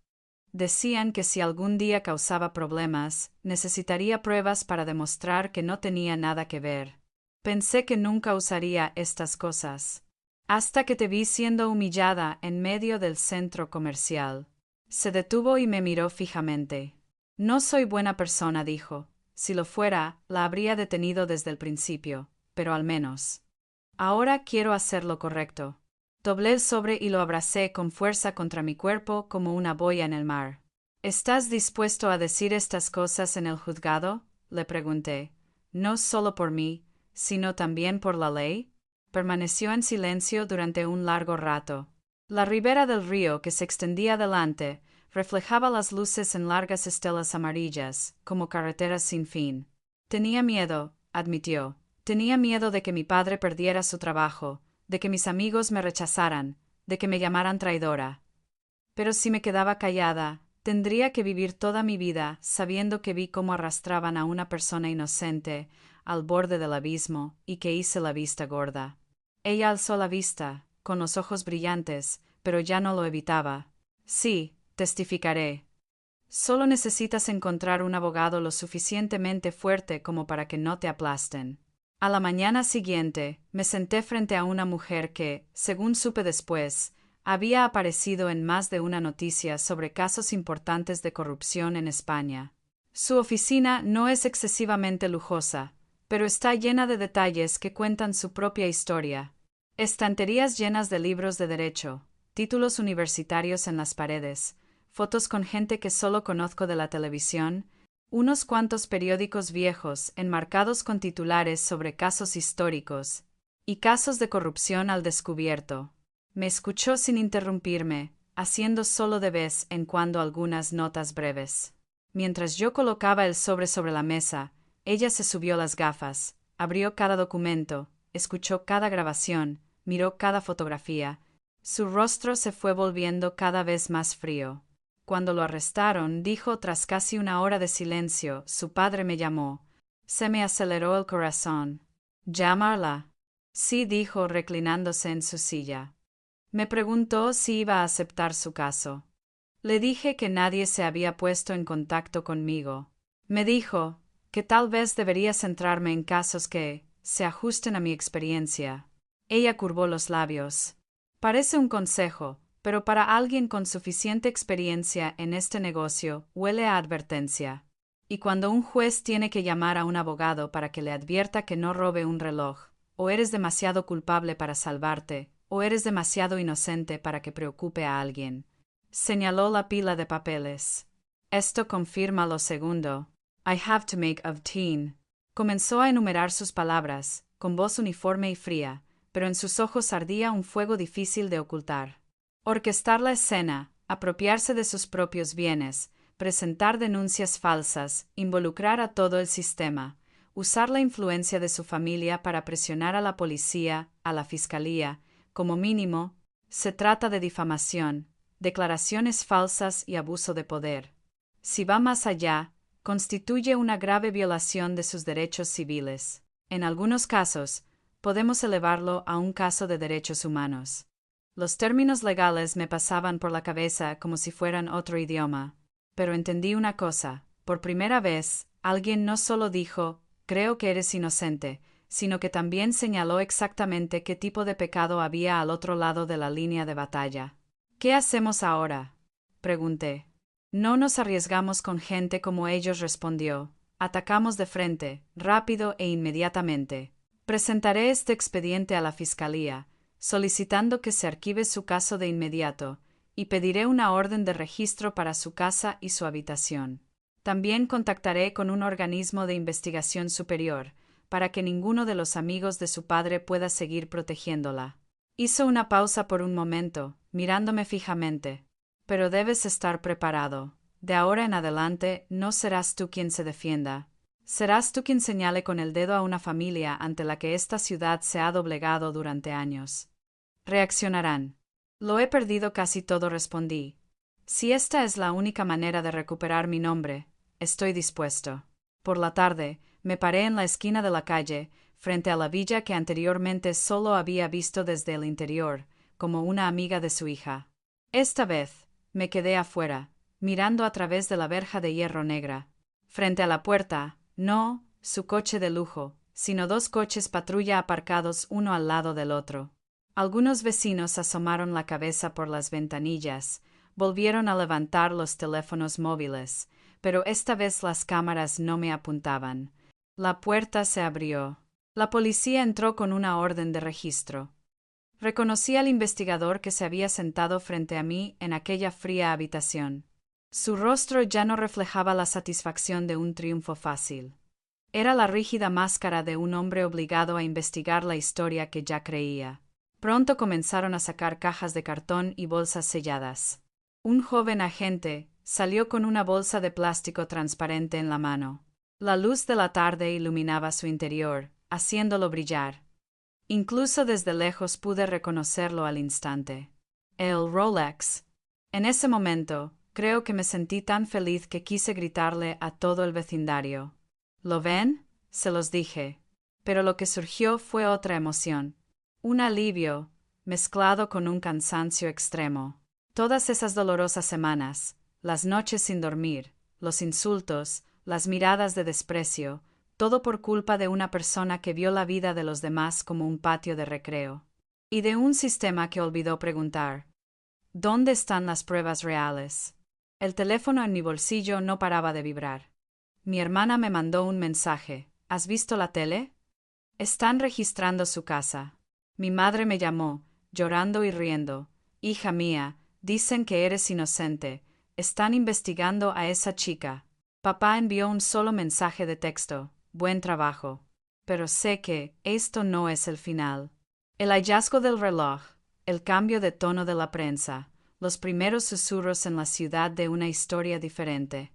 Decían que si algún día causaba problemas, necesitaría pruebas para demostrar que no tenía nada que ver. Pensé que nunca usaría estas cosas. Hasta que te vi siendo humillada en medio del centro comercial. Se detuvo y me miró fijamente. No soy buena persona, dijo. Si lo fuera, la habría detenido desde el principio, pero al menos. Ahora quiero hacer lo correcto. Doblé el sobre y lo abracé con fuerza contra mi cuerpo como una boya en el mar. ¿Estás dispuesto a decir estas cosas en el juzgado?, le pregunté. No solo por mí, sino también por la ley. Permaneció en silencio durante un largo rato. La ribera del río que se extendía delante reflejaba las luces en largas estelas amarillas, como carreteras sin fin. Tenía miedo, admitió. Tenía miedo de que mi padre perdiera su trabajo, de que mis amigos me rechazaran, de que me llamaran traidora. Pero si me quedaba callada, tendría que vivir toda mi vida sabiendo que vi cómo arrastraban a una persona inocente al borde del abismo y que hice la vista gorda. Ella alzó la vista, con los ojos brillantes, pero ya no lo evitaba. Sí, testificaré. Solo necesitas encontrar un abogado lo suficientemente fuerte como para que no te aplasten. A la mañana siguiente, me senté frente a una mujer que, según supe después, había aparecido en más de una noticia sobre casos importantes de corrupción en España. Su oficina no es excesivamente lujosa, pero está llena de detalles que cuentan su propia historia. Estanterías llenas de libros de derecho, títulos universitarios en las paredes, fotos con gente que solo conozco de la televisión, unos cuantos periódicos viejos enmarcados con titulares sobre casos históricos y casos de corrupción al descubierto. Me escuchó sin interrumpirme, haciendo solo de vez en cuando algunas notas breves. Mientras yo colocaba el sobre la mesa, ella se subió las gafas, abrió cada documento, escuchó cada grabación, miró cada fotografía. Su rostro se fue volviendo cada vez más frío. Cuando lo arrestaron, dijo tras casi una hora de silencio, su padre me llamó. Se me aceleró el corazón. ¿Llamarla? Sí, dijo reclinándose en su silla. Me preguntó si iba a aceptar su caso. Le dije que nadie se había puesto en contacto conmigo. Me dijo que tal vez debería centrarme en casos que se ajusten a mi experiencia. Ella curvó los labios. Parece un consejo, pero para alguien con suficiente experiencia en este negocio huele a advertencia. Y cuando un juez tiene que llamar a un abogado para que le advierta que no robe un reloj, o eres demasiado culpable para salvarte, o eres demasiado inocente para que preocupe a alguien. Señaló la pila de papeles. Esto confirma lo segundo. I have to make of teen. Comenzó a enumerar sus palabras, con voz uniforme y fría, pero en sus ojos ardía un fuego difícil de ocultar. Orquestar la escena, apropiarse de sus propios bienes, presentar denuncias falsas, involucrar a todo el sistema, usar la influencia de su familia para presionar a la policía, a la fiscalía. Como mínimo, se trata de difamación, declaraciones falsas y abuso de poder. Si va más allá, constituye una grave violación de sus derechos civiles. En algunos casos, podemos elevarlo a un caso de derechos humanos. Los términos legales me pasaban por la cabeza como si fueran otro idioma. Pero entendí una cosa. Por primera vez, alguien no solo dijo, creo que eres inocente, sino que también señaló exactamente qué tipo de pecado había al otro lado de la línea de batalla. ¿Qué hacemos ahora?, pregunté. No nos arriesgamos con gente como ellos, respondió. Atacamos de frente, rápido e inmediatamente. Presentaré este expediente a la fiscalía, solicitando que se archive su caso de inmediato, y pediré una orden de registro para su casa y su habitación. También contactaré con un organismo de investigación superior, para que ninguno de los amigos de su padre pueda seguir protegiéndola. Hizo una pausa por un momento, mirándome fijamente. Pero debes estar preparado. De ahora en adelante no serás tú quien se defienda. Serás tú quien señale con el dedo a una familia ante la que esta ciudad se ha doblegado durante años. Reaccionarán. Lo he perdido casi todo, respondí. Si esta es la única manera de recuperar mi nombre, estoy dispuesto. Por la tarde, me paré en la esquina de la calle, frente a la villa que anteriormente solo había visto desde el interior, como una amiga de su hija. Esta vez, me quedé afuera, mirando a través de la verja de hierro negra. Frente a la puerta, no su coche de lujo, sino dos coches patrulla aparcados uno al lado del otro. Algunos vecinos asomaron la cabeza por las ventanillas, volvieron a levantar los teléfonos móviles, pero esta vez las cámaras no me apuntaban. La puerta se abrió. La policía entró con una orden de registro. Reconocí al investigador que se había sentado frente a mí en aquella fría habitación. Su rostro ya no reflejaba la satisfacción de un triunfo fácil. Era la rígida máscara de un hombre obligado a investigar la historia que ya creía. Pronto comenzaron a sacar cajas de cartón y bolsas selladas. Un joven agente salió con una bolsa de plástico transparente en la mano. La luz de la tarde iluminaba su interior, haciéndolo brillar. Incluso desde lejos pude reconocerlo al instante. El Rolex. En ese momento, creo que me sentí tan feliz que quise gritarle a todo el vecindario. ¿Lo ven? Se los dije. Pero lo que surgió fue otra emoción. Un alivio, mezclado con un cansancio extremo. Todas esas dolorosas semanas, las noches sin dormir, los insultos, las miradas de desprecio, todo por culpa de una persona que vio la vida de los demás como un patio de recreo. Y de un sistema que olvidó preguntar: ¿dónde están las pruebas reales? El teléfono en mi bolsillo no paraba de vibrar. Mi hermana me mandó un mensaje. ¿Has visto la tele? Están registrando su casa. Mi madre me llamó, llorando y riendo. Hija mía, dicen que eres inocente. Están investigando a esa chica. Papá envió un solo mensaje de texto. Buen trabajo. Pero sé que esto no es el final. El hallazgo del reloj, el cambio de tono de la prensa, los primeros susurros en la ciudad de una historia diferente.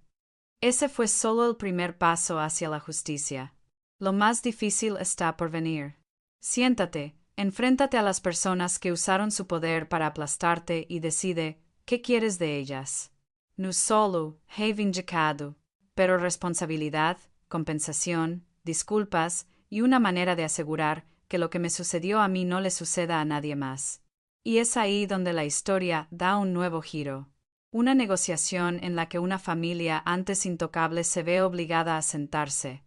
Ese fue solo el primer paso hacia la justicia. Lo más difícil está por venir. Siéntate, enfréntate a las personas que usaron su poder para aplastarte y decide qué quieres de ellas. No solo he vindicado, pero responsabilidad, compensación, disculpas y una manera de asegurar que lo que me sucedió a mí no le suceda a nadie más. Y es ahí donde la historia da un nuevo giro. Una negociación en la que una familia antes intocable se ve obligada a sentarse,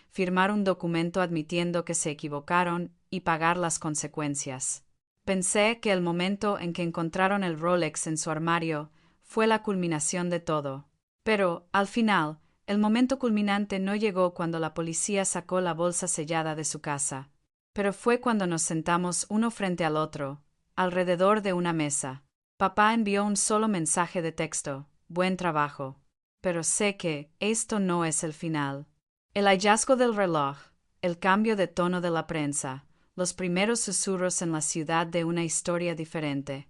firmar un documento admitiendo que se equivocaron y pagar las consecuencias. Pensé que el momento en que encontraron el Rolex en su armario fue la culminación de todo. Pero, al final, el momento culminante no llegó cuando la policía sacó la bolsa sellada de su casa, pero fue cuando nos sentamos uno frente al otro, alrededor de una mesa. Papá envió un solo mensaje de texto: buen trabajo. Pero sé que esto no es el final. El hallazgo del reloj, el cambio de tono de la prensa, los primeros susurros en la ciudad de una historia diferente.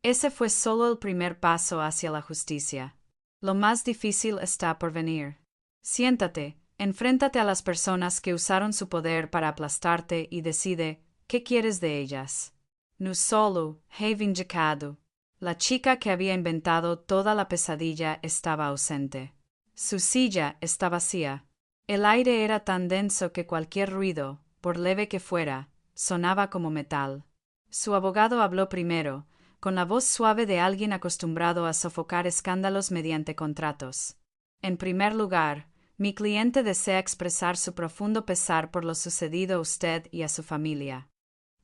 Ese fue solo el primer paso hacia la justicia. Lo más difícil está por venir. Siéntate, enfréntate a las personas que usaron su poder para aplastarte y decide qué quieres de ellas. No solo he vindicado. La chica que había inventado toda la pesadilla estaba ausente. Su silla está vacía. El aire era tan denso que cualquier ruido, por leve que fuera, sonaba como metal. Su abogado habló primero, con la voz suave de alguien acostumbrado a sofocar escándalos mediante contratos. En primer lugar, mi cliente desea expresar su profundo pesar por lo sucedido a usted y a su familia.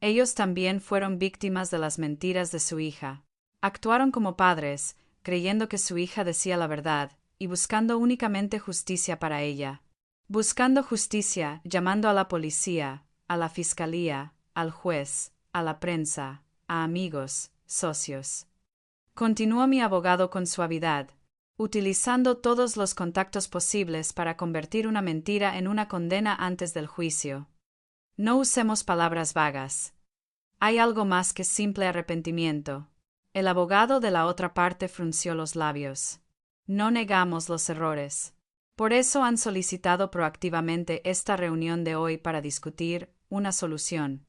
Ellos también fueron víctimas de las mentiras de su hija. Actuaron como padres, creyendo que su hija decía la verdad, y buscando únicamente justicia para ella. Buscando justicia, llamando a la policía, a la fiscalía, al juez, a la prensa, a amigos, socios. Continuó mi abogado con suavidad, utilizando todos los contactos posibles para convertir una mentira en una condena antes del juicio. No usemos palabras vagas. Hay algo más que simple arrepentimiento. El abogado de la otra parte frunció los labios. No negamos los errores. Por eso han solicitado proactivamente esta reunión de hoy para discutir una solución.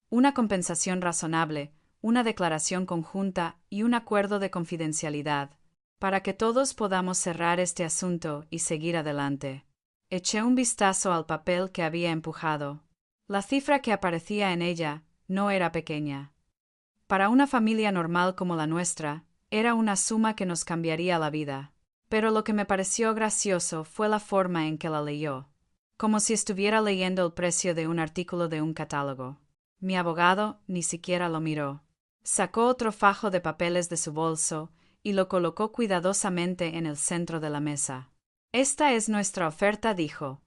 Una compensación razonable, una declaración conjunta y un acuerdo de confidencialidad, para que todos podamos cerrar este asunto y seguir adelante. Eché un vistazo al papel que había empujado. La cifra que aparecía en ella no era pequeña. Para una familia normal como la nuestra, era una suma que nos cambiaría la vida. Pero lo que me pareció gracioso fue la forma en que la leyó, como si estuviera leyendo el precio de un artículo de un catálogo. Mi abogado ni siquiera lo miró. Sacó otro fajo de papeles de su bolso y lo colocó cuidadosamente en el centro de la mesa. Esta es nuestra oferta, dijo.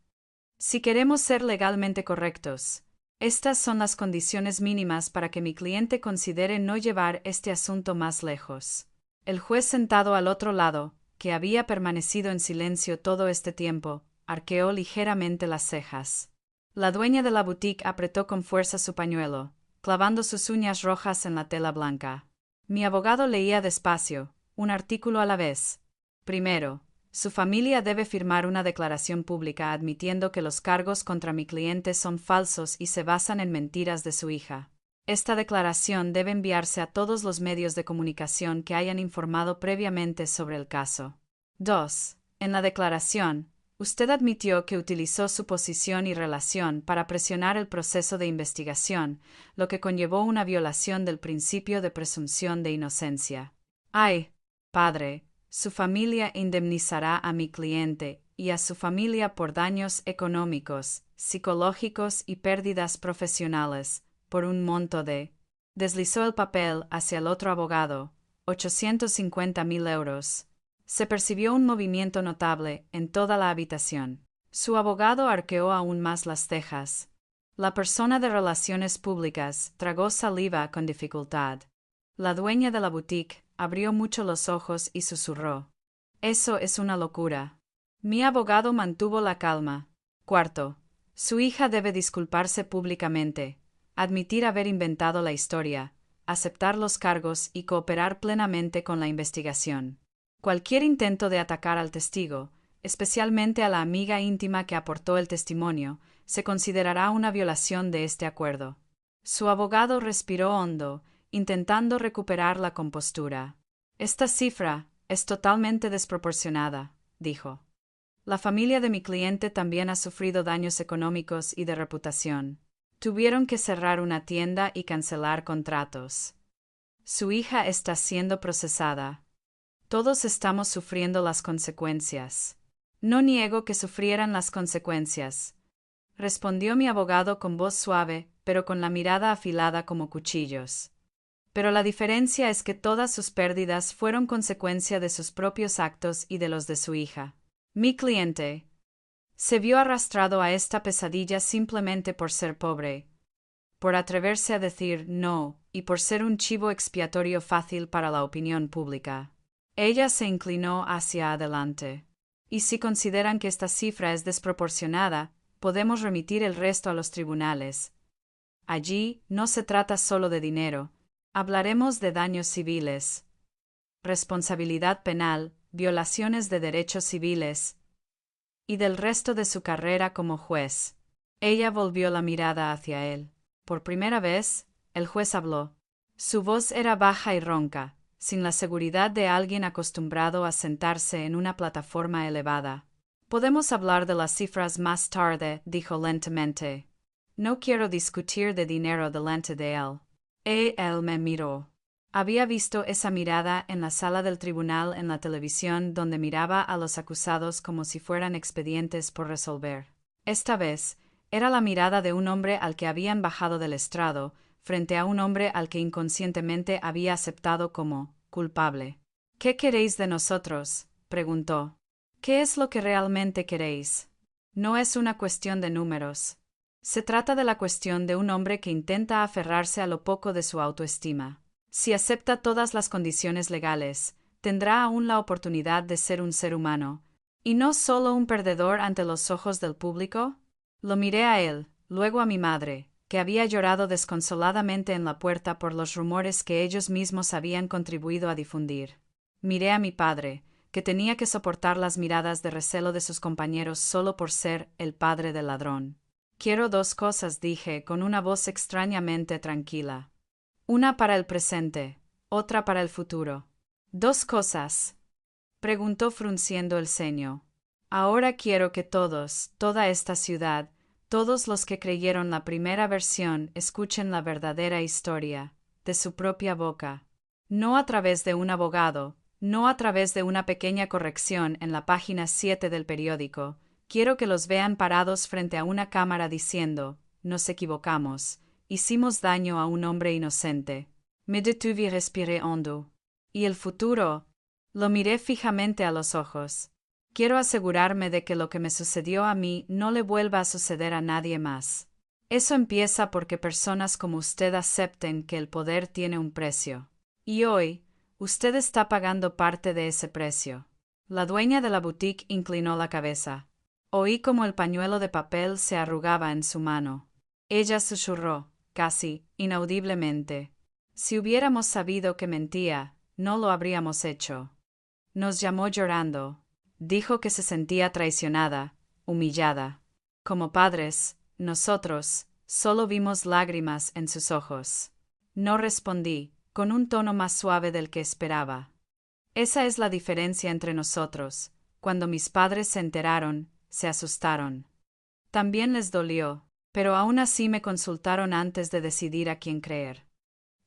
Si queremos ser legalmente correctos, estas son las condiciones mínimas para que mi cliente considere no llevar este asunto más lejos. El juez sentado al otro lado, que había permanecido en silencio todo este tiempo, arqueó ligeramente las cejas. La dueña de la boutique apretó con fuerza su pañuelo, clavando sus uñas rojas en la tela blanca. Mi abogado leía despacio, un artículo a la vez. Primero, su familia debe firmar una declaración pública admitiendo que los cargos contra mi cliente son falsos y se basan en mentiras de su hija. Esta declaración debe enviarse a todos los medios de comunicación que hayan informado previamente sobre el caso. 2. En la declaración, usted admitió que utilizó su posición y relación para presionar el proceso de investigación, lo que conllevó una violación del principio de presunción de inocencia. Ay, padre, su familia indemnizará a mi cliente y a su familia por daños económicos, psicológicos y pérdidas profesionales, por un monto de... Deslizó el papel hacia el otro abogado, 850.000 euros. Se percibió un movimiento notable en toda la habitación. Su abogado arqueó aún más las cejas. La persona de relaciones públicas tragó saliva con dificultad. La dueña de la boutique abrió mucho los ojos y susurró. Eso es una locura. Mi abogado mantuvo la calma. 4. Su hija debe disculparse públicamente, admitir haber inventado la historia, aceptar los cargos y cooperar plenamente con la investigación. Cualquier intento de atacar al testigo, especialmente a la amiga íntima que aportó el testimonio, se considerará una violación de este acuerdo. Su abogado respiró hondo, intentando recuperar la compostura. Esta cifra es totalmente desproporcionada, dijo. La familia de mi cliente también ha sufrido daños económicos y de reputación. Tuvieron que cerrar una tienda y cancelar contratos. Su hija está siendo procesada. Todos estamos sufriendo las consecuencias. No niego que sufrieran las consecuencias, respondió mi abogado con voz suave, pero con la mirada afilada como cuchillos. Pero la diferencia es que todas sus pérdidas fueron consecuencia de sus propios actos y de los de su hija. Mi cliente se vio arrastrado a esta pesadilla simplemente por ser pobre, por atreverse a decir no y por ser un chivo expiatorio fácil para la opinión pública. Ella se inclinó hacia adelante. Y si consideran que esta cifra es desproporcionada, podemos remitir el resto a los tribunales. Allí no se trata solo de dinero. Hablaremos de daños civiles, responsabilidad penal, violaciones de derechos civiles y del resto de su carrera como juez. Ella volvió la mirada hacia él. Por primera vez, el juez habló. Su voz era baja y ronca, sin la seguridad de alguien acostumbrado a sentarse en una plataforma elevada. Podemos hablar de las cifras más tarde, dijo lentamente. No quiero discutir de dinero delante de él. Él me miró. Había visto esa mirada en la sala del tribunal en la televisión donde miraba a los acusados como si fueran expedientes por resolver. Esta vez, era la mirada de un hombre al que habían bajado del estrado, frente a un hombre al que inconscientemente había aceptado como culpable. ¿Qué queréis de nosotros?, preguntó. ¿Qué es lo que realmente queréis? No es una cuestión de números. Se trata de la cuestión de un hombre que intenta aferrarse a lo poco de su autoestima. Si acepta todas las condiciones legales, tendrá aún la oportunidad de ser un ser humano, y no solo un perdedor ante los ojos del público. Lo miré a él, luego a mi madre, que había llorado desconsoladamente en la puerta por los rumores que ellos mismos habían contribuido a difundir. Miré a mi padre, que tenía que soportar las miradas de recelo de sus compañeros solo por ser el padre del ladrón. Quiero dos cosas, dije, con una voz extrañamente tranquila. Una para el presente, otra para el futuro. ¿Dos cosas?, preguntó frunciendo el ceño. Ahora quiero que todos, toda esta ciudad, todos los que creyeron la primera versión escuchen la verdadera historia, de su propia boca. No a través de un abogado, no a través de una pequeña corrección en la página 7 del periódico. Quiero que los vean parados frente a una cámara diciendo, nos equivocamos, hicimos daño a un hombre inocente. Me detuve y respiré hondo. ¿Y el futuro? Lo miré fijamente a los ojos. Quiero asegurarme de que lo que me sucedió a mí no le vuelva a suceder a nadie más. Eso empieza porque personas como usted acepten que el poder tiene un precio. Y hoy, usted está pagando parte de ese precio. La dueña de la boutique inclinó la cabeza. Oí como el pañuelo de papel se arrugaba en su mano. Ella susurró, casi inaudiblemente. Si hubiéramos sabido que mentía, no lo habríamos hecho. Nos llamó llorando. Dijo que se sentía traicionada, humillada. Como padres, nosotros solo vimos lágrimas en sus ojos. No respondí, con un tono más suave del que esperaba. Esa es la diferencia entre nosotros. Cuando mis padres se enteraron, se asustaron. También les dolió, pero aún así me consultaron antes de decidir a quién creer.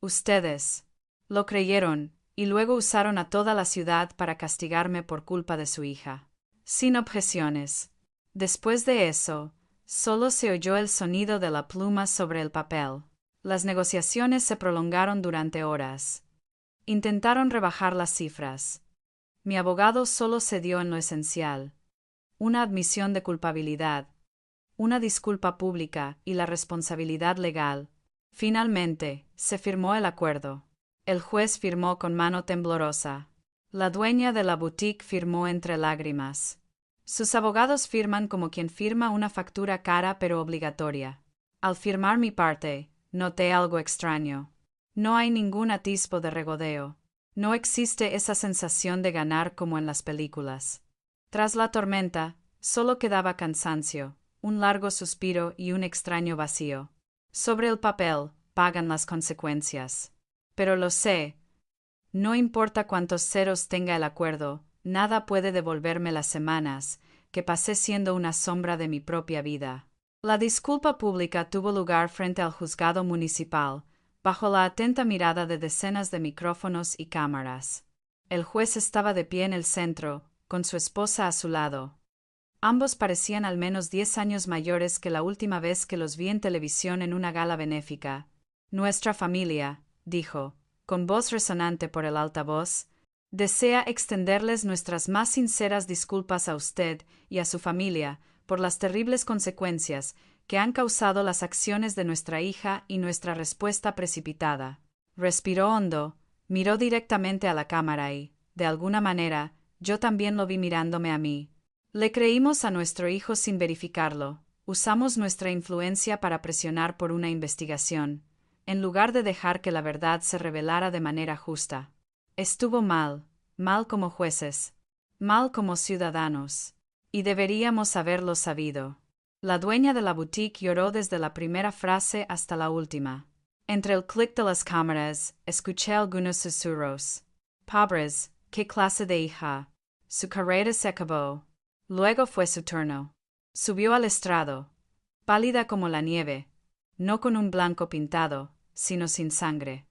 Ustedes lo creyeron, y luego usaron a toda la ciudad para castigarme por culpa de su hija. Sin objeciones. Después de eso, solo se oyó el sonido de la pluma sobre el papel. Las negociaciones se prolongaron durante horas. Intentaron rebajar las cifras. Mi abogado solo cedió en lo esencial: una admisión de culpabilidad, una disculpa pública y la responsabilidad legal. Finalmente, se firmó el acuerdo. El juez firmó con mano temblorosa. La dueña de la boutique firmó entre lágrimas. Sus abogados firman como quien firma una factura cara pero obligatoria. Al firmar mi parte, noté algo extraño. No hay ningún atisbo de regodeo. No existe esa sensación de ganar como en las películas. Tras la tormenta, solo quedaba cansancio, un largo suspiro y un extraño vacío. Sobre el papel, pagan las consecuencias. Pero lo sé. No importa cuántos ceros tenga el acuerdo, nada puede devolverme las semanas que pasé siendo una sombra de mi propia vida. La disculpa pública tuvo lugar frente al juzgado municipal, bajo la atenta mirada de decenas de micrófonos y cámaras. El juez estaba de pie en el centro, con su esposa a su lado. Ambos parecían al menos 10 años mayores que la última vez que los vi en televisión en una gala benéfica. Nuestra familia, dijo, con voz resonante por el altavoz, desea extenderles nuestras más sinceras disculpas a usted y a su familia por las terribles consecuencias que han causado las acciones de nuestra hija y nuestra respuesta precipitada. Respiró hondo, miró directamente a la cámara y, de alguna manera, yo también lo vi mirándome a mí. Le creímos a nuestro hijo sin verificarlo. Usamos nuestra influencia para presionar por una investigación, en lugar de dejar que la verdad se revelara de manera justa. Estuvo mal, mal como jueces, mal como ciudadanos, y deberíamos haberlo sabido. La dueña de la boutique lloró desde la primera frase hasta la última. Entre el clic de las cámaras, escuché algunos susurros. Pobres, ¿qué clase de hija? Su carrera se acabó. Luego fue su turno. Subió al estrado, pálida como la nieve, no con un blanco pintado, sino sin sangre.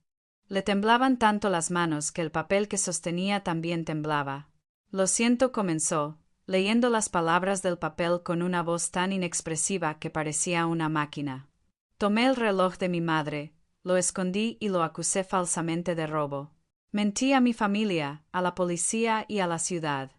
Le temblaban tanto las manos que el papel que sostenía también temblaba. Lo siento, comenzó, leyendo las palabras del papel con una voz tan inexpresiva que parecía una máquina. Tomé el reloj de mi madre, lo escondí y lo acusé falsamente de robo. Mentí a mi familia, a la policía y a la ciudad.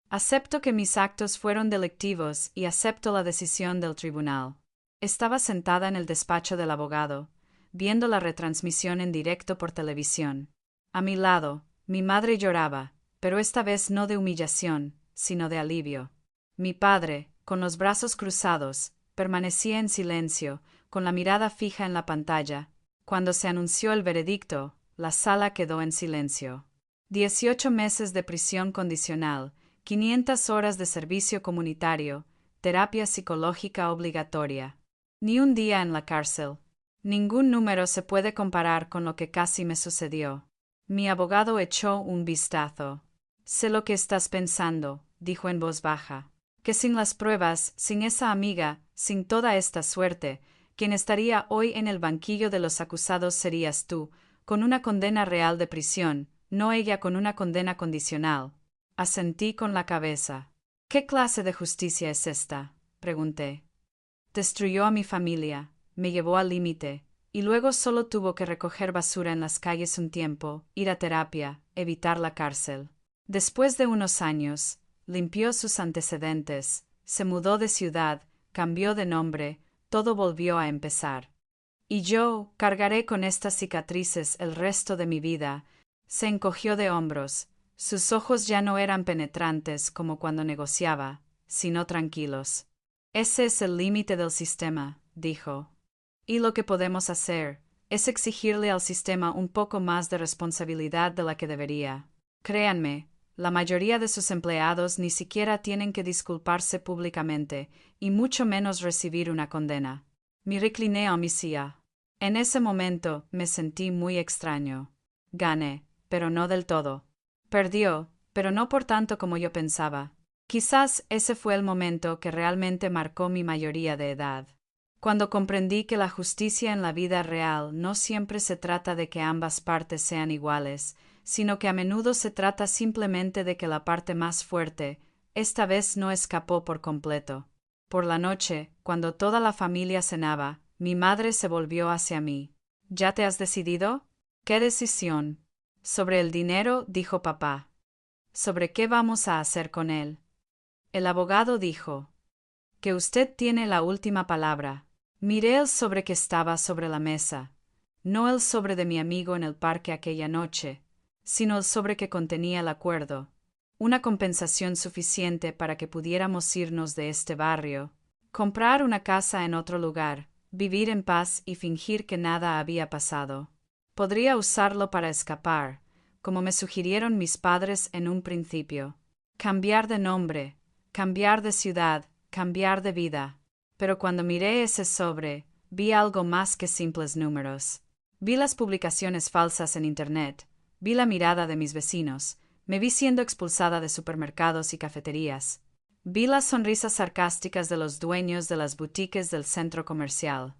Acepto que mis actos fueron delictivos y acepto la decisión del tribunal. Estaba sentada en el despacho del abogado, viendo la retransmisión en directo por televisión. A mi lado, mi madre lloraba, pero esta vez no de humillación, sino de alivio. Mi padre, con los brazos cruzados, permanecía en silencio, con la mirada fija en la pantalla. Cuando se anunció el veredicto, la sala quedó en silencio. 18 meses de prisión condicional, 500 horas de servicio comunitario, terapia psicológica obligatoria. Ni un día en la cárcel. Ningún número se puede comparar con lo que casi me sucedió. Mi abogado echó un vistazo. Sé lo que estás pensando, dijo en voz baja. Que sin las pruebas, sin esa amiga, sin toda esta suerte, quien estaría hoy en el banquillo de los acusados serías tú, con una condena real de prisión, no ella con una condena condicional. Asentí con la cabeza. ¿Qué clase de justicia es esta?, pregunté. Destruyó a mi familia, me llevó al límite, y luego solo tuvo que recoger basura en las calles un tiempo, ir a terapia, evitar la cárcel. Después de unos años, limpió sus antecedentes, se mudó de ciudad, cambió de nombre, todo volvió a empezar. Y yo cargaré con estas cicatrices el resto de mi vida. Se encogió de hombros. Sus ojos ya no eran penetrantes como cuando negociaba, sino tranquilos. Ese es el límite del sistema, dijo. Y lo que podemos hacer es exigirle al sistema un poco más de responsabilidad de la que debería. Créanme, la mayoría de sus empleados ni siquiera tienen que disculparse públicamente, y mucho menos recibir una condena. Me recliné a mi silla. En ese momento me sentí muy extraño. Gané, pero no del todo. Perdió, pero no por tanto como yo pensaba. Quizás ese fue el momento que realmente marcó mi mayoría de edad. Cuando comprendí que la justicia en la vida real no siempre se trata de que ambas partes sean iguales, sino que a menudo se trata simplemente de que la parte más fuerte, esta vez no escapó por completo. Por la noche, cuando toda la familia cenaba, mi madre se volvió hacia mí. ¿Ya te has decidido? ¿Qué decisión? Sobre el dinero, dijo papá. ¿Sobre qué vamos a hacer con él? El abogado dijo. Que usted tiene la última palabra. Miré el sobre que estaba sobre la mesa. No el sobre de mi amigo en el parque aquella noche, sino el sobre que contenía el acuerdo. Una compensación suficiente para que pudiéramos irnos de este barrio, comprar una casa en otro lugar, vivir en paz y fingir que nada había pasado. Podría usarlo para escapar, como me sugirieron mis padres en un principio. Cambiar de nombre, cambiar de ciudad, cambiar de vida. Pero cuando miré ese sobre, vi algo más que simples números. Vi las publicaciones falsas en Internet, vi la mirada de mis vecinos, me vi siendo expulsada de supermercados y cafeterías. Vi las sonrisas sarcásticas de los dueños de las boutiques del centro comercial.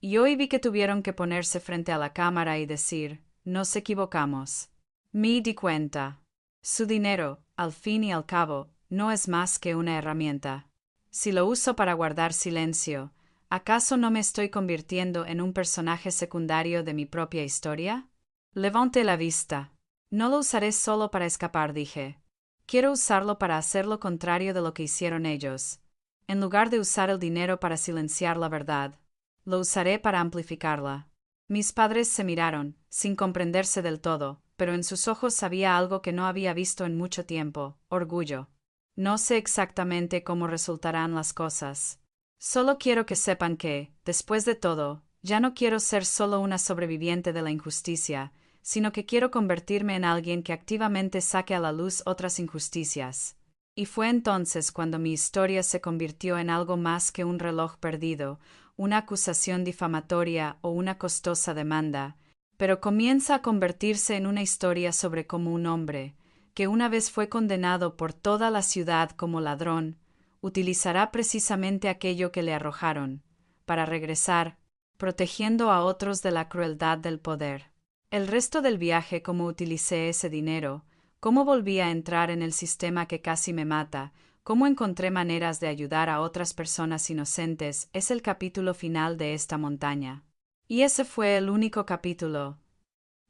Y hoy vi que tuvieron que ponerse frente a la cámara y decir, nos equivocamos. Me di cuenta. Su dinero, al fin y al cabo, no es más que una herramienta. Si lo uso para guardar silencio, ¿acaso no me estoy convirtiendo en un personaje secundario de mi propia historia? Levanté la vista. No lo usaré solo para escapar, dije. Quiero usarlo para hacer lo contrario de lo que hicieron ellos. En lugar de usar el dinero para silenciar la verdad, lo usaré para amplificarla. Mis padres se miraron, sin comprenderse del todo, pero en sus ojos había algo que no había visto en mucho tiempo: orgullo. No sé exactamente cómo resultarán las cosas. Solo quiero que sepan que, después de todo, ya no quiero ser solo una sobreviviente de la injusticia, sino que quiero convertirme en alguien que activamente saque a la luz otras injusticias. Y fue entonces cuando mi historia se convirtió en algo más que un reloj perdido, una acusación difamatoria o una costosa demanda, pero comienza a convertirse en una historia sobre cómo un hombre, que una vez fue condenado por toda la ciudad como ladrón, utilizará precisamente aquello que le arrojaron, para regresar, protegiendo a otros de la crueldad del poder. El resto del viaje, cómo utilicé ese dinero, cómo volví a entrar en el sistema que casi me mata, cómo encontré maneras de ayudar a otras personas inocentes, es el capítulo final de esta montaña. Y ese fue el único capítulo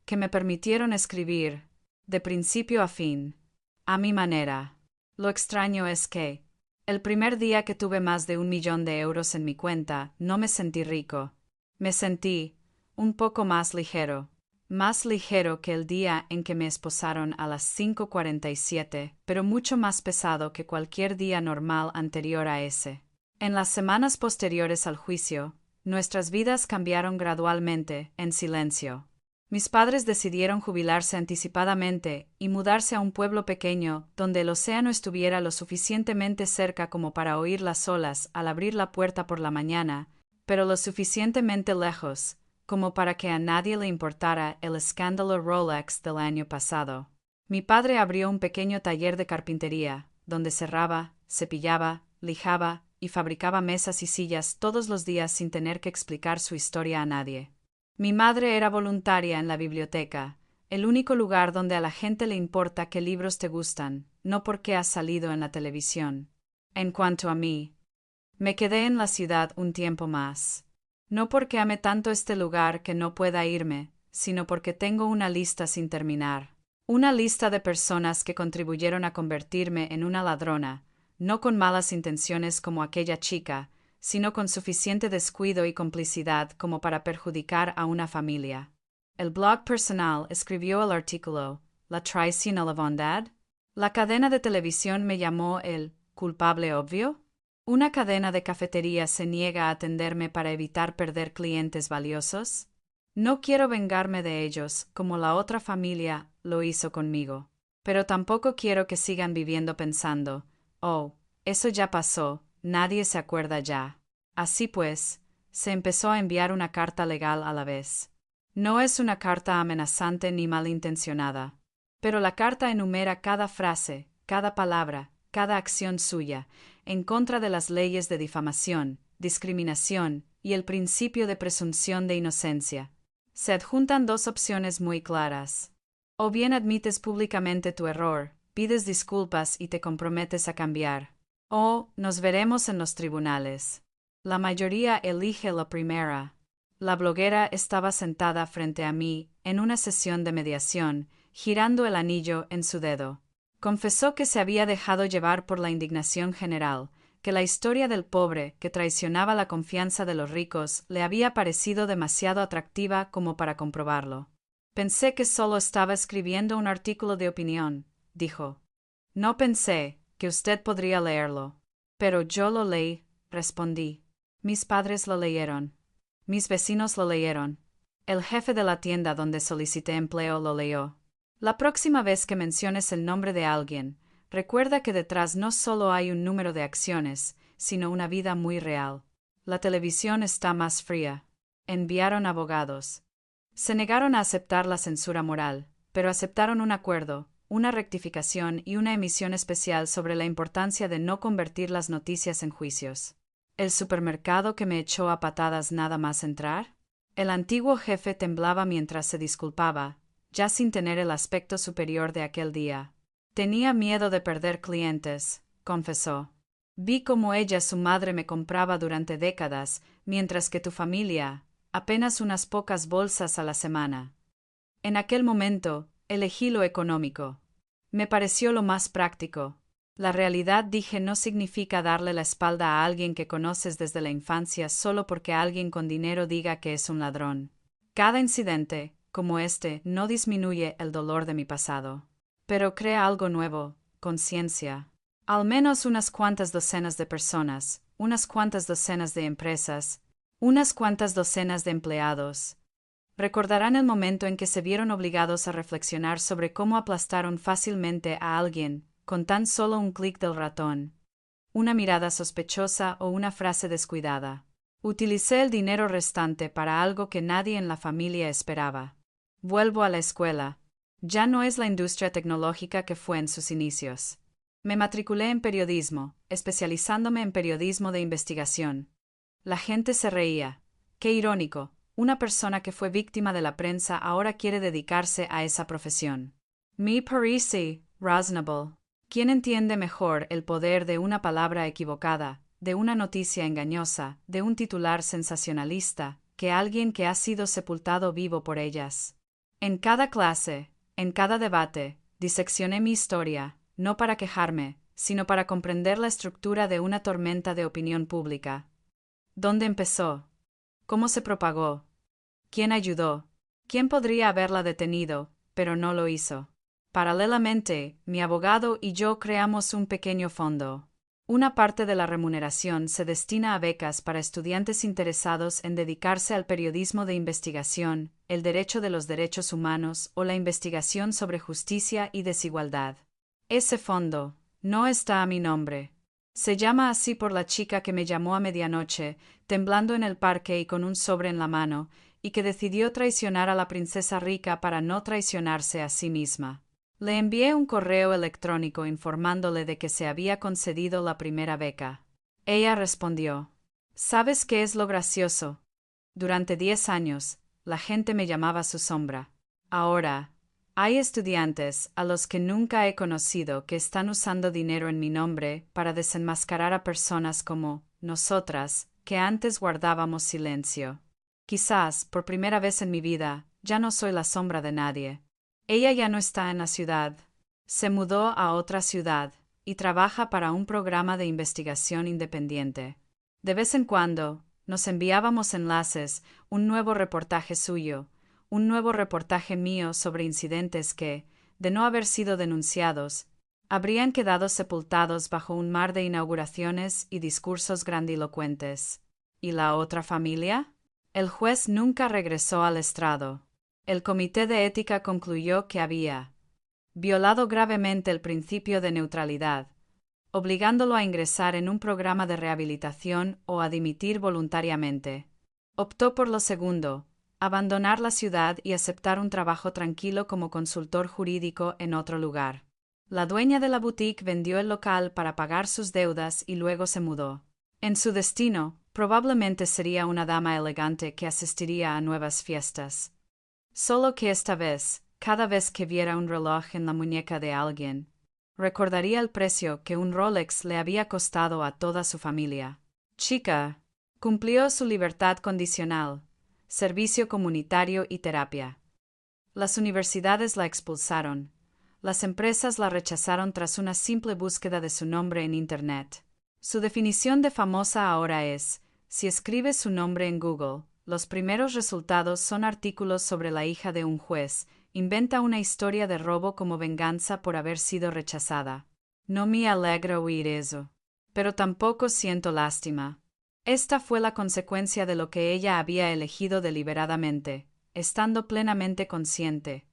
que me permitieron escribir, de principio a fin, a mi manera. Lo extraño es que, el primer día que tuve más de 1.000.000 de euros en mi cuenta, no me sentí rico. Me sentí un poco más ligero que el día en que me esposaron a las 5:47, pero mucho más pesado que cualquier día normal anterior a ese. En las semanas posteriores al juicio, nuestras vidas cambiaron gradualmente, en silencio. Mis padres decidieron jubilarse anticipadamente y mudarse a un pueblo pequeño donde el océano estuviera lo suficientemente cerca como para oír las olas al abrir la puerta por la mañana, pero lo suficientemente lejos como para que a nadie le importara el escándalo Rolex del año pasado. Mi padre abrió un pequeño taller de carpintería, donde cerraba, cepillaba, lijaba y fabricaba mesas y sillas todos los días sin tener que explicar su historia a nadie. Mi madre era voluntaria en la biblioteca, el único lugar donde a la gente le importa qué libros te gustan, no porque has salido en la televisión. En cuanto a mí, me quedé en la ciudad un tiempo más. No porque ame tanto este lugar que no pueda irme, sino porque tengo una lista sin terminar. Una lista de personas que contribuyeron a convertirme en una ladrona, no con malas intenciones como aquella chica, sino con suficiente descuido y complicidad como para perjudicar a una familia. El blog personal escribió el artículo «La traición a la bondad». La cadena de televisión me llamó el «culpable obvio». ¿Una cadena de cafeterías se niega a atenderme para evitar perder clientes valiosos? No quiero vengarme de ellos, como la otra familia lo hizo conmigo. Pero tampoco quiero que sigan viviendo pensando, oh, eso ya pasó, nadie se acuerda ya. Así pues, se empezó a enviar una carta legal a la vez. No es una carta amenazante ni malintencionada, pero la carta enumera cada frase, cada palabra, cada acción suya, en contra de las leyes de difamación, discriminación y el principio de presunción de inocencia. Se adjuntan dos opciones muy claras. O bien admites públicamente tu error, pides disculpas y te comprometes a cambiar. O nos veremos en los tribunales. La mayoría elige la primera. La bloguera estaba sentada frente a mí en una sesión de mediación, girando el anillo en su dedo. Confesó que se había dejado llevar por la indignación general, que la historia del pobre que traicionaba la confianza de los ricos le había parecido demasiado atractiva como para comprobarlo. Pensé que solo estaba escribiendo un artículo de opinión, dijo. No pensé que usted podría leerlo. Pero yo lo leí, respondí. Mis padres lo leyeron. Mis vecinos lo leyeron. El jefe de la tienda donde solicité empleo lo leyó. La próxima vez que menciones el nombre de alguien, recuerda que detrás no solo hay un número de acciones, sino una vida muy real. La televisión está más fría. Enviaron abogados. Se negaron a aceptar la censura moral, pero aceptaron un acuerdo, una rectificación y una emisión especial sobre la importancia de no convertir las noticias en juicios. ¿El supermercado que me echó a patadas nada más entrar? El antiguo jefe temblaba mientras se disculpaba, ya sin tener el aspecto superior de aquel día. Tenía miedo de perder clientes, confesó. Vi cómo ella, su madre, me compraba durante décadas, mientras que tu familia, apenas unas pocas bolsas a la semana. En aquel momento, elegí lo económico. Me pareció lo más práctico. La realidad, dije, no significa darle la espalda a alguien que conoces desde la infancia solo porque alguien con dinero diga que es un ladrón. Cada incidente, como este, no disminuye el dolor de mi pasado. Pero crea algo nuevo, conciencia. Al menos unas cuantas docenas de personas, unas cuantas docenas de empresas, unas cuantas docenas de empleados. Recordarán el momento en que se vieron obligados a reflexionar sobre cómo aplastaron fácilmente a alguien con tan solo un clic del ratón, una mirada sospechosa o una frase descuidada. Utilicé el dinero restante para algo que nadie en la familia esperaba. Vuelvo a la escuela. Ya no es la industria tecnológica que fue en sus inicios. Me matriculé en periodismo, especializándome en periodismo de investigación. La gente se reía. Qué irónico, una persona que fue víctima de la prensa ahora quiere dedicarse a esa profesión. Me parece razonable. ¿Quién entiende mejor el poder de una palabra equivocada, de una noticia engañosa, de un titular sensacionalista, que alguien que ha sido sepultado vivo por ellas? En cada clase, en cada debate, diseccioné mi historia, no para quejarme, sino para comprender la estructura de una tormenta de opinión pública. ¿Dónde empezó? ¿Cómo se propagó? ¿Quién ayudó? ¿Quién podría haberla detenido, pero no lo hizo? Paralelamente, mi abogado y yo creamos un pequeño fondo. Una parte de la remuneración se destina a becas para estudiantes interesados en dedicarse al periodismo de investigación, el derecho de los derechos humanos o la investigación sobre justicia y desigualdad. Ese fondo no está a mi nombre. Se llama así por la chica que me llamó a medianoche, temblando en el parque y con un sobre en la mano, y que decidió traicionar a la princesa rica para no traicionarse a sí misma. Le envié un correo electrónico informándole de que se había concedido la primera beca. Ella respondió: ¿Sabes qué es lo gracioso? Durante 10 años, la gente me llamaba su sombra. Ahora, Hay estudiantes, a los que nunca he conocido, que están usando dinero en mi nombre para desenmascarar a personas como nosotras, que antes guardábamos silencio. Quizás, por primera vez en mi vida, ya no soy la sombra de nadie. Ella ya no está en la ciudad. Se mudó a otra ciudad y trabaja para un programa de investigación independiente. De vez en cuando, nos enviábamos enlaces, un nuevo reportaje suyo, un nuevo reportaje mío sobre incidentes que, de no haber sido denunciados, habrían quedado sepultados bajo un mar de inauguraciones y discursos grandilocuentes. ¿Y la otra familia? El juez nunca regresó al estrado. El comité de ética concluyó que había violado gravemente el principio de neutralidad, obligándolo a ingresar en un programa de rehabilitación o a dimitir voluntariamente. Optó por lo segundo, abandonar la ciudad y aceptar un trabajo tranquilo como consultor jurídico en otro lugar. La dueña de la boutique vendió el local para pagar sus deudas y luego se mudó. En su destino, probablemente sería una dama elegante que asistiría a nuevas fiestas. Solo que esta vez, cada vez que viera un reloj en la muñeca de alguien, recordaría el precio que un Rolex le había costado a toda su familia. Chica, cumplió su libertad condicional, servicio comunitario y terapia. Las universidades la expulsaron. Las empresas la rechazaron tras una simple búsqueda de su nombre en Internet. Su definición de famosa ahora es, si escribe su nombre en Google, los primeros resultados son artículos sobre la hija de un juez, inventa una historia de robo como venganza por haber sido rechazada. No me alegra oír eso. Pero tampoco siento lástima. Esta fue la consecuencia de lo que ella había elegido deliberadamente, estando plenamente consciente,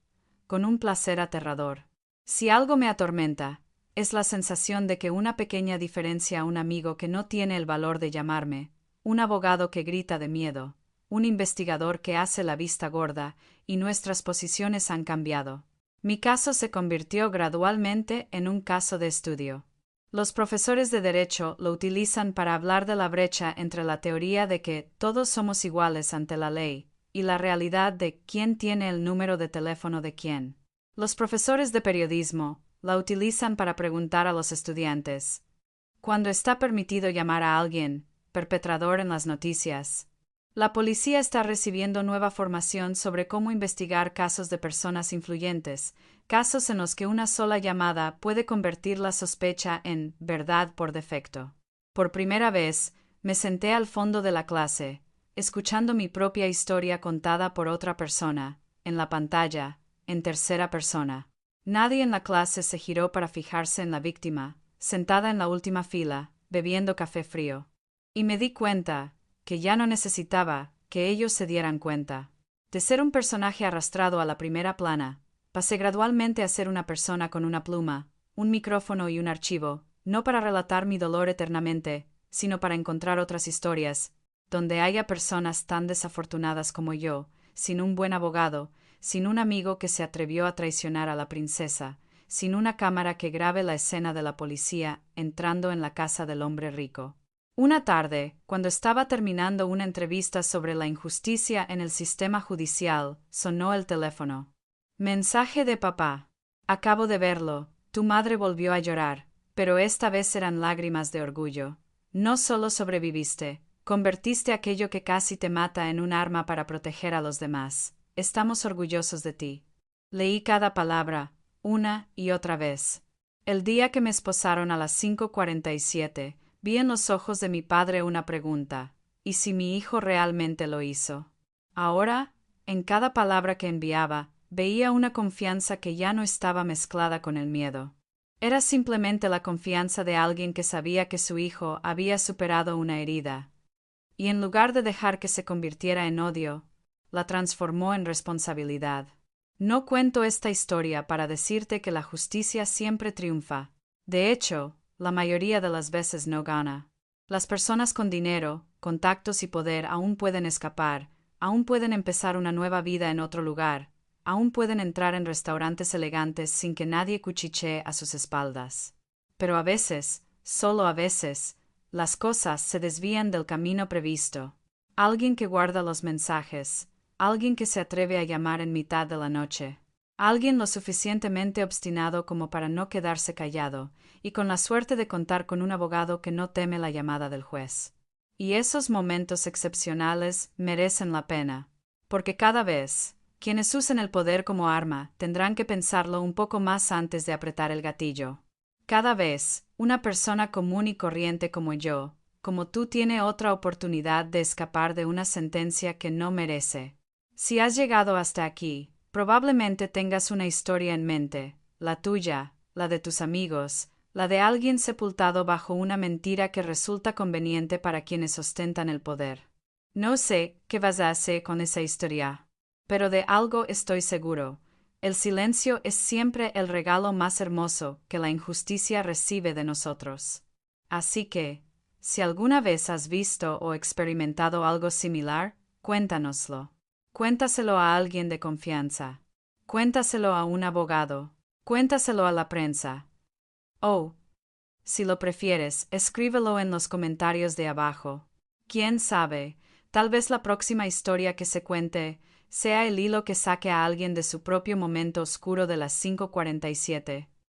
con un placer aterrador. Si algo me atormenta, es la sensación de que una pequeña diferencia a un amigo que no tiene el valor de llamarme, un abogado que grita de miedo, un investigador que hace la vista gorda, y nuestras posiciones han cambiado. Mi caso se convirtió gradualmente en un caso de estudio. Los profesores de derecho lo utilizan para hablar de la brecha entre la teoría de que todos somos iguales ante la ley y la realidad de quién tiene el número de teléfono de quién. Los profesores de periodismo la utilizan para preguntar a los estudiantes: ¿cuándo está permitido llamar a alguien perpetrador en las noticias? La policía está recibiendo nueva formación sobre cómo investigar casos de personas influyentes, casos en los que una sola llamada puede convertir la sospecha en verdad por defecto. Por primera vez, me senté al fondo de la clase, escuchando mi propia historia contada por otra persona, en la pantalla, en tercera persona. Nadie en la clase se giró para fijarse en la víctima, sentada en la última fila, bebiendo café frío. Y me di cuenta que ya no necesitaba que ellos se dieran cuenta. De ser un personaje arrastrado a la primera plana, pasé gradualmente a ser una persona con una pluma, un micrófono y un archivo, no para relatar mi dolor eternamente, sino para encontrar otras historias, donde haya personas tan desafortunadas como yo, sin un buen abogado, sin un amigo que se atrevió a traicionar a la princesa, sin una cámara que grabe la escena de la policía entrando en la casa del hombre rico. Una tarde, cuando estaba terminando una entrevista sobre la injusticia en el sistema judicial, sonó el teléfono. Mensaje de papá. Acabo de verlo. Tu madre volvió a llorar, pero esta vez eran lágrimas de orgullo. No solo sobreviviste, convertiste aquello que casi te mata en un arma para proteger a los demás. Estamos orgullosos de ti. Leí cada palabra, una y otra vez. El día que me esposaron a las 5:47, vi en los ojos de mi padre una pregunta: ¿y si mi hijo realmente lo hizo? Ahora, en cada palabra que enviaba, veía una confianza que ya no estaba mezclada con el miedo. Era simplemente la confianza de alguien que sabía que su hijo había superado una herida. Y en lugar de dejar que se convirtiera en odio, la transformó en responsabilidad. No cuento esta historia para decirte que la justicia siempre triunfa. De hecho, la mayoría de las veces no gana. Las personas con dinero, contactos y poder aún pueden escapar, aún pueden empezar una nueva vida en otro lugar, aún pueden entrar en restaurantes elegantes sin que nadie cuchichee a sus espaldas. Pero a veces, solo a veces, las cosas se desvían del camino previsto. Alguien que guarda los mensajes, alguien que se atreve a llamar en mitad de la noche. Alguien lo suficientemente obstinado como para no quedarse callado, y con la suerte de contar con un abogado que no teme la llamada del juez. Y esos momentos excepcionales merecen la pena, porque cada vez, quienes usen el poder como arma tendrán que pensarlo un poco más antes de apretar el gatillo. Cada vez, una persona común y corriente como yo, como tú, tiene otra oportunidad de escapar de una sentencia que no merece. Si has llegado hasta aquí, probablemente tengas una historia en mente, la tuya, la de tus amigos, la de alguien sepultado bajo una mentira que resulta conveniente para quienes ostentan el poder. No sé qué vas a hacer con esa historia, pero de algo estoy seguro: el silencio es siempre el regalo más hermoso que la injusticia recibe de nosotros. Así que, si alguna vez has visto o experimentado algo similar, cuéntanoslo. Cuéntaselo a alguien de confianza. Cuéntaselo a un abogado. Cuéntaselo a la prensa. O, si lo prefieres, escríbelo en los comentarios de abajo. Quién sabe, tal vez la próxima historia que se cuente sea el hilo que saque a alguien de su propio momento oscuro de las 5:47.